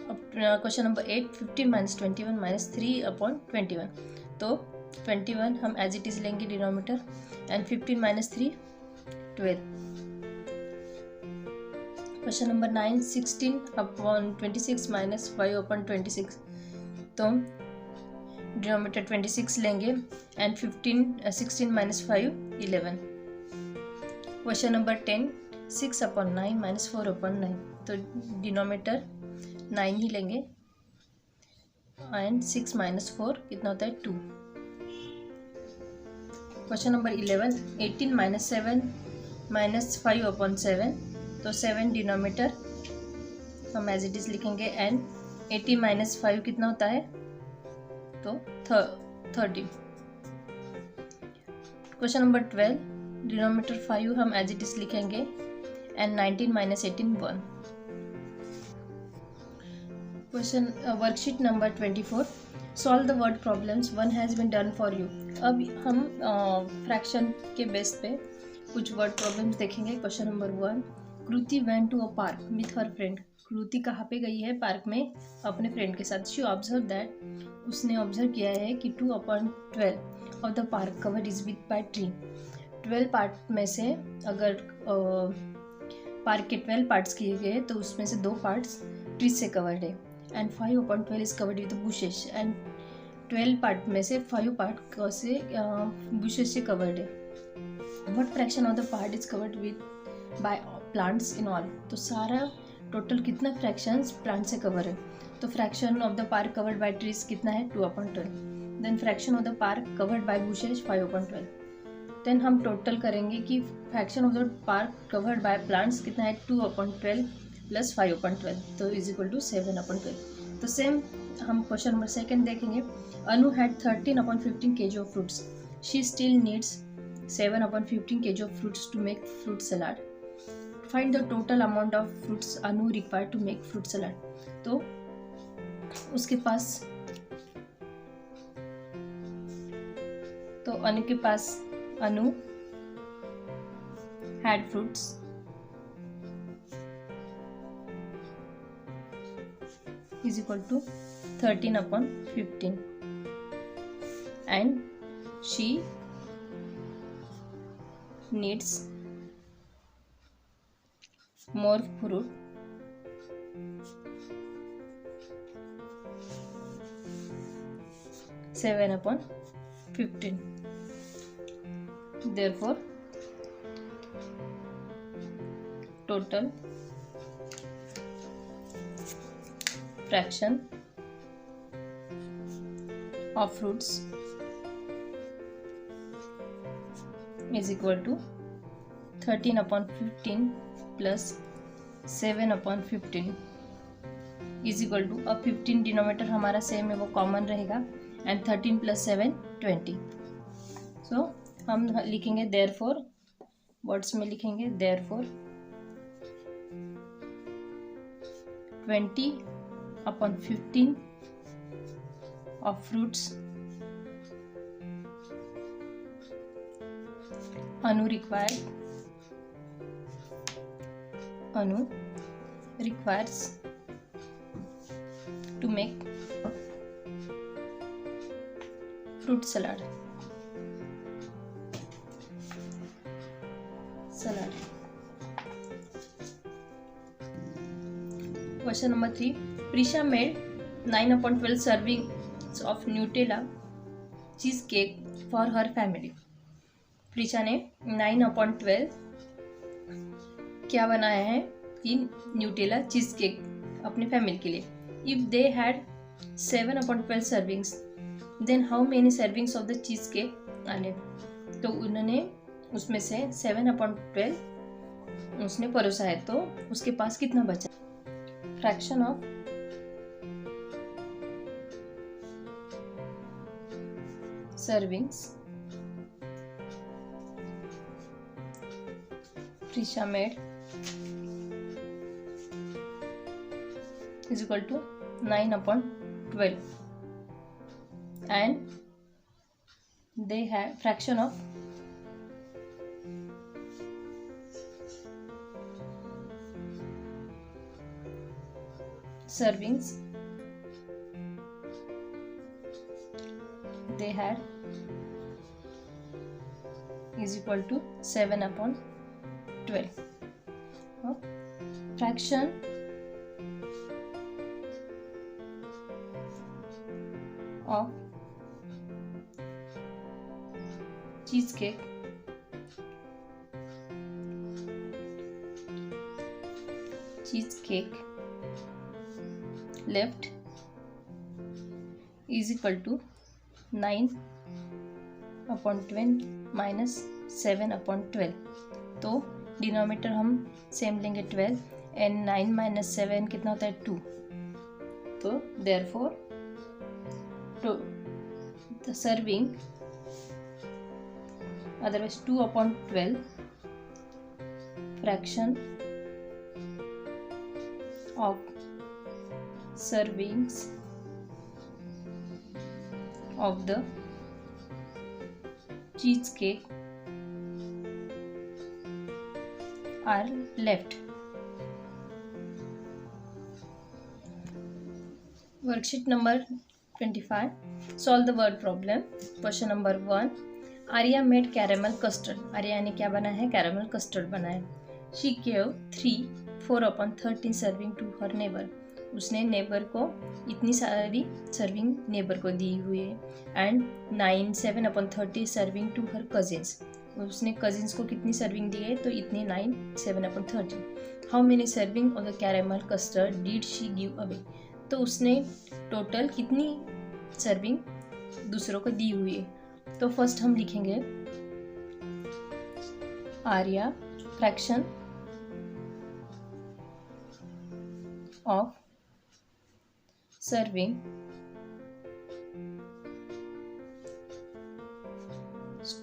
A: अब क्वेश्चन नंबर 8, 15 माइनस 21 माइनस 3/21, तो 21 हम एज इट इज़ लेंगे denominator and 15 minus 3 12। Question number 9, 16/26 minus 5/26, तो डिनोमिनेटर 26 लेंगे and 16 minus 5 11। Question number 10, 6/9 minus 4/9, तो डिनोमिनेटर 9 ही लेंगे एंड 6 माइनस 4 कितना होता है 2। क्वेश्चन नंबर 11, 18 माइनस 7 माइनस 5/7, तो 7 डिनोमिनेटर हम एज इट इज़ लिखेंगे एंड 80 माइनस 5 कितना होता है तो 30। क्वेश्चन नंबर 12, डिनोमिनेटर 5 हम एज इट इज़ लिखेंगे and 19 minus 18 1। Question worksheet number 24, solve the word problems, 1 has been done for you. अब हम फ्रैक्शन के बेस पे कुछ वर्ड प्रॉब्लम्स देखेंगे। Question number 1, Kriti went to a park with her friend. Kriti कहाँ पे गई है? पार्क में अपने फ्रेंड के साथ। शी ऑब्जर्व दैट, उसने ऑब्जर्व किया है कि 2/12 of the park covered is with by tree. 12 part में से अगर पार्क के 12 पार्ट्स किए गए तो उसमें से 2 पार्ट्स ट्री से कवर्ड है and 5/12 is covered with bushes and 12 part में से 5 पार्ट से बुशेस से कवर्ड है। What fraction of the part is covered with by plants in all, तो सारा टोटल कितना फ्रैक्शंस प्लांट से कवर है। तो fraction of the park covered by trees कितना है 2/12, then fraction of the park covered by bushes 5/12। Then हम total करेंगे कि fraction of the park covered by plants कितना है 2/12 प्लस 5/12, तो इज इक्वल टू 7/12। तो सेम हम क्वेश्चन नंबर 2 देखेंगे। Anu had 13/15 kg of fruits, she still needs 7/15 kg of fruits to make fruit salad. Find the total amount of fruits Anu required to make fruit salad. तो उसके पास, तो अनु के पास, Anu had fruits is equal to 13/15 and she needs more fruit (7/15). Therefore, total fraction of fruits is equal to 13/15 plus 7/15 is equal to, अब 15 denominator हमारा same है वो कॉमन रहेगा एंड 13 + 7 20। सो हम लिखेंगे therefore, वर्ड्स में लिखेंगे therefore 20/15 of fruits Anu requires to make fruit salad. Question number 3, Prisha made 9/12 servings of Nutella cheesecake for her family. Prisha ने 9/12 क्या बनाया है कि न्यूटेला चीज केक अपनी फैमिली के लिए। If they had 7/12 servings then how many servings of the cheese cake आने, तो उन्होंने उसमें से 7/12 उसने परोसा है तो उसके पास कितना बचा। Fraction of servings Prisha made is equal to 9/12 and they have fraction of servings they had is equal to 7/12. Fraction of cheesecake left is equal to 9/20 minus 7/12. तो डिनोमीटर हम सेम लेंगे 12 एंड 9 माइनस 7 कितना होता है 2. तो therefore the serving otherwise 2/12 fraction of servings of the cheesecake are left. Worksheet number 25. Solve the word problem. Question number 1. Arya made caramel custard. Arya ने क्या बनाया है? कैरामल कस्टर्ड बनाया है. She gave 4/13 serving to her neighbour. उसने neighbour को इतनी सारी सर्विंग नेबर को दी हुई है. And 7/30 serving to her cousins. उसने कजिन्स को कितनी सर्विंग दी है? तो इतनी 7/30. How many serving of the caramel custard did she give away. तो उसने टोटल कितनी सर्विंग दूसरों को दी हुई है. तो फर्स्ट हम लिखेंगे Arya fraction of serving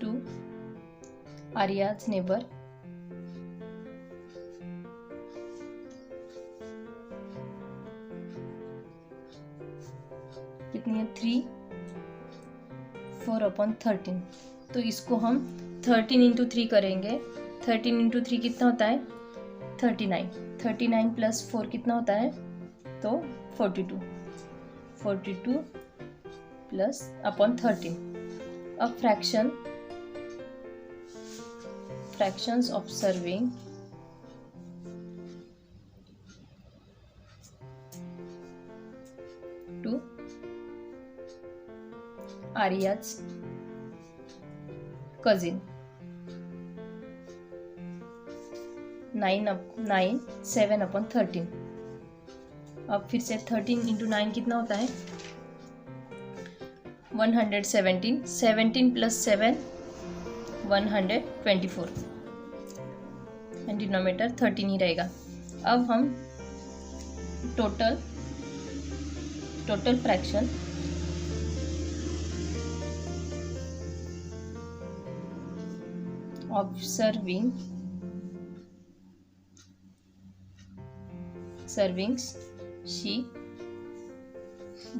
A: to Arya's neighbor कितनी है? 3 4/13. तो इसको हम 13 × 3 करेंगे. 13 × 3 कितना होता है? 39. 39 + 4 कितना होता है? तो 42 + 13. अब fractions of serving to Arya's cousin. 7/13. अब फिर से 13 × 9 कितना होता है? 117. 17 + 7 124 एंड डिनोमीटर 13 ही रहेगा. अब हम total fraction of servings she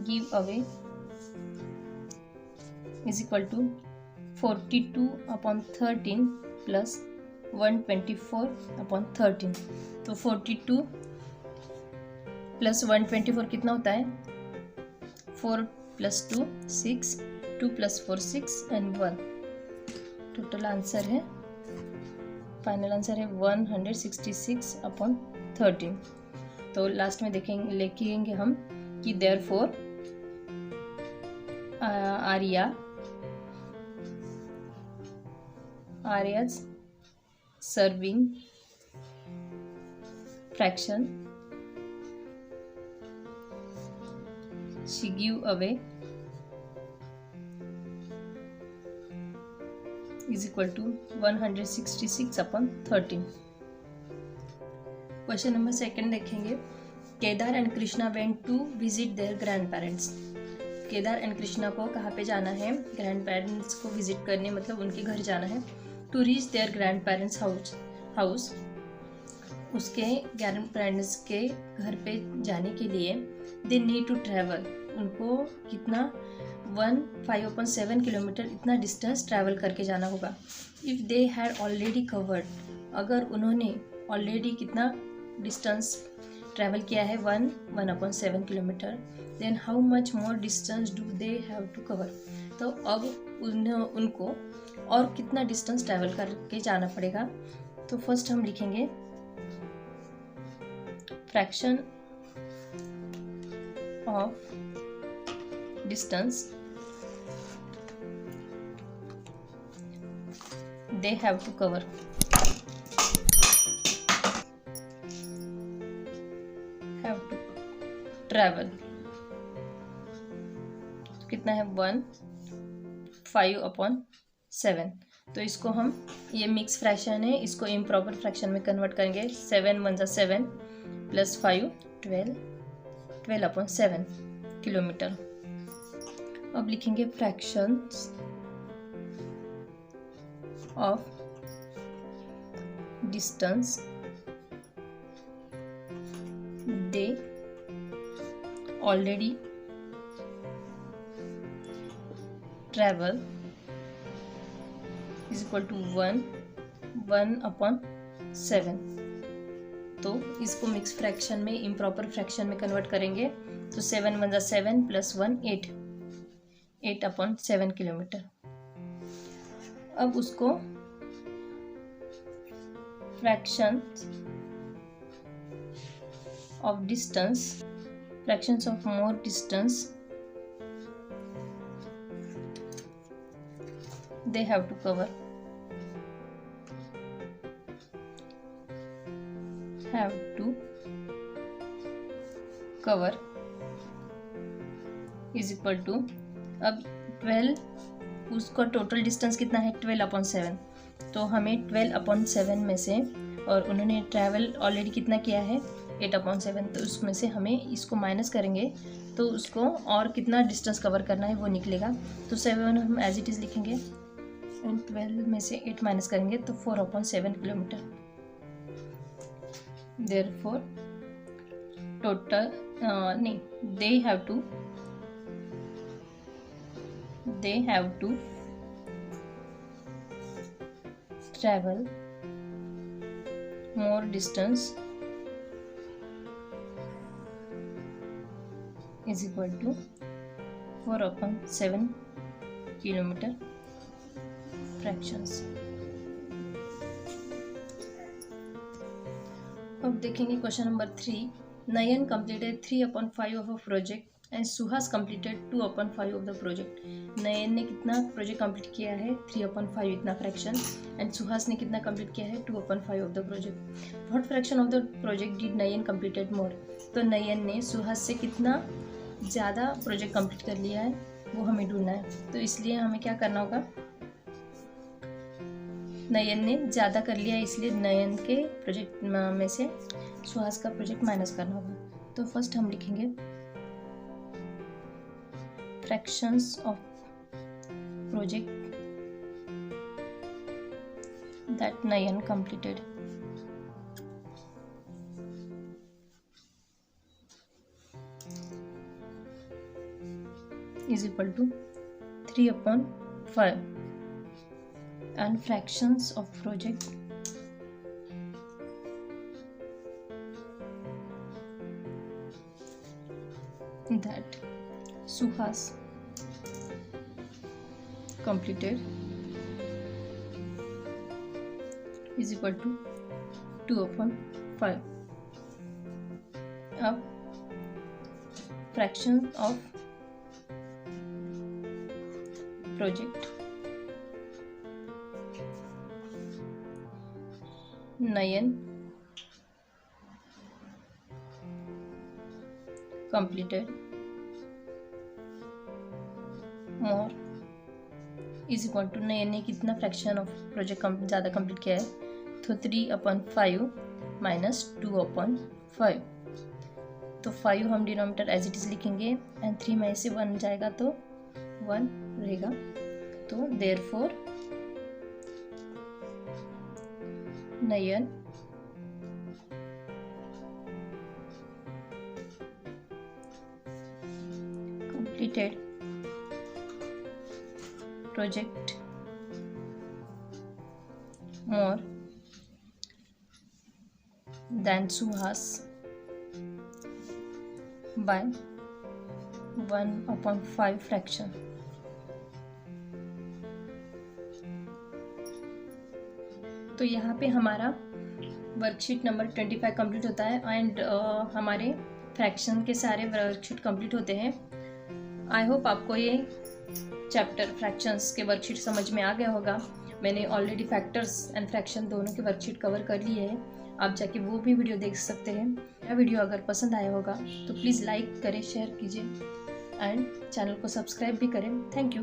A: give away is equal to 42/13 plus 124/13. तो 42 + 124 कितना होता है? 4 + 2 6, 2 + 4 6 एंड 1. टोटल आंसर है, फाइनल आंसर है 166/13. तो लास्ट में लिखेंगे हम कि therefore Arya's serving fraction she give away is equal to 166/13. Question number 2 देखेंगे. Kedar and Krishna went to visit their grand parents. Kedar and Krishna को कहाँ पे जाना है? ग्रैंड पेरेंट्स को विजिट करने, मतलब उनके घर जाना है. To reach their grand parents house. उसके ग्रैंड पेरेंट्स के घर पे जाने के लिए दे नीड टू ट्रैवल उनको कितना 5/7 किलोमीटर इतना डिस्टेंस ट्रैवल करके जाना होगा। If they had already covered, अगर उन्होंने ऑलरेडी कितना डिस्टेंस ट्रैवल किया है 1/7 kilometre, then how much more distance do they have to cover. तो अब उनको और कितना डिस्टेंस ट्रैवल करके जाना पड़ेगा। तो फर्स्ट हम लिखेंगे fraction of distance they have to cover. Have to travel तो कितना है 1/5/7। तो इसको हम, ये मिक्स फ्रैक्शन है, इसको इम्प्रॉपर फ्रैक्शन में कन्वर्ट करेंगे। 7 1 जा 7 + 5 12/7 किलोमीटर। अब लिखेंगे fractions of distance they already travel is equal to 1/7। तो इसको मिक्स फ्रैक्शन में, इम्प्रॉपर फ्रैक्शन में कन्वर्ट करेंगे। तो 7 1 जा 7 + 1 8/7 किलोमीटर। अब उसको fractions of distance, fractions of more distance they have to cover, have to cover is equal to, अब 12, उसका टोटल डिस्टेंस कितना है 12/7। तो हमें 12/7 में से, और उन्होंने ट्रैवल ऑलरेडी कितना किया है 8/7, तो उसमें से हमें इसको माइनस करेंगे तो उसको और कितना डिस्टेंस कवर करना है वो निकलेगा। तो 7 हम एज इट इज़ लिखेंगे, एंड 12 में से 8 माइनस करेंगे तो 4/7 किलोमीटर। देयरफॉर टोटल नहीं, they have to travel more distance is equal to 4/7 kilometre fractions. अब देखेंगे question number 3। Nayan completed 3/5 of a project and Suhas completed 2/5 of the project. Nayan ने कितना प्रोजेक्ट कंप्लीट किया है 3/5 इतना फ्रैक्शन, एंड सुहास ने कितना कंप्लीट किया है 2/5 of the project. What fraction of the project did Nayan completed more. तो नयन ने सुहास से कितना ज़्यादा प्रोजेक्ट कंप्लीट कर लिया है वो हमें ढूंढना है। तो इसलिए हमें क्या करना होगा, नयन ने ज़्यादा कर लिया है, इसलिए नयन के प्रोजेक्ट में से सुहास का प्रोजेक्ट माइनस करना होगा। तो फर्स्ट हम लिखेंगे fractions of project that Nayan completed is equal to 3/5, and fractions of project that Suhas completed is equal to 2/5. अब fraction of project Nayan completed more is equal to, Nayan ने कितना फ्रैक्शन ऑफ प्रोजेक्ट ज़्यादा complete किया है, तो 3/5 - 2/5। तो 5 हम डिनोमिनेटर एज इट इज़ लिखेंगे, एंड 3 में से 1 जाएगा तो 1 रहेगा। तो therefore Nayan completed project more than Suhas by 1/5 fraction. तो यहाँ पे हमारा वर्कशीट नंबर 25 कंप्लीट होता है एंड हमारे फ्रैक्शन के सारे वर्कशीट कंप्लीट होते हैं। आई होप आपको ये चैप्टर फ्रैक्शंस के वर्कशीट समझ में आ गया होगा। मैंने ऑलरेडी फैक्टर्स एंड फ्रैक्शन दोनों के वर्कशीट कवर कर लिए हैं, आप जाके वो भी वीडियो देख सकते हैं। यह वीडियो अगर पसंद आया होगा तो प्लीज़ लाइक करें, शेयर कीजिए एंड चैनल को सब्सक्राइब भी करें। Thank you.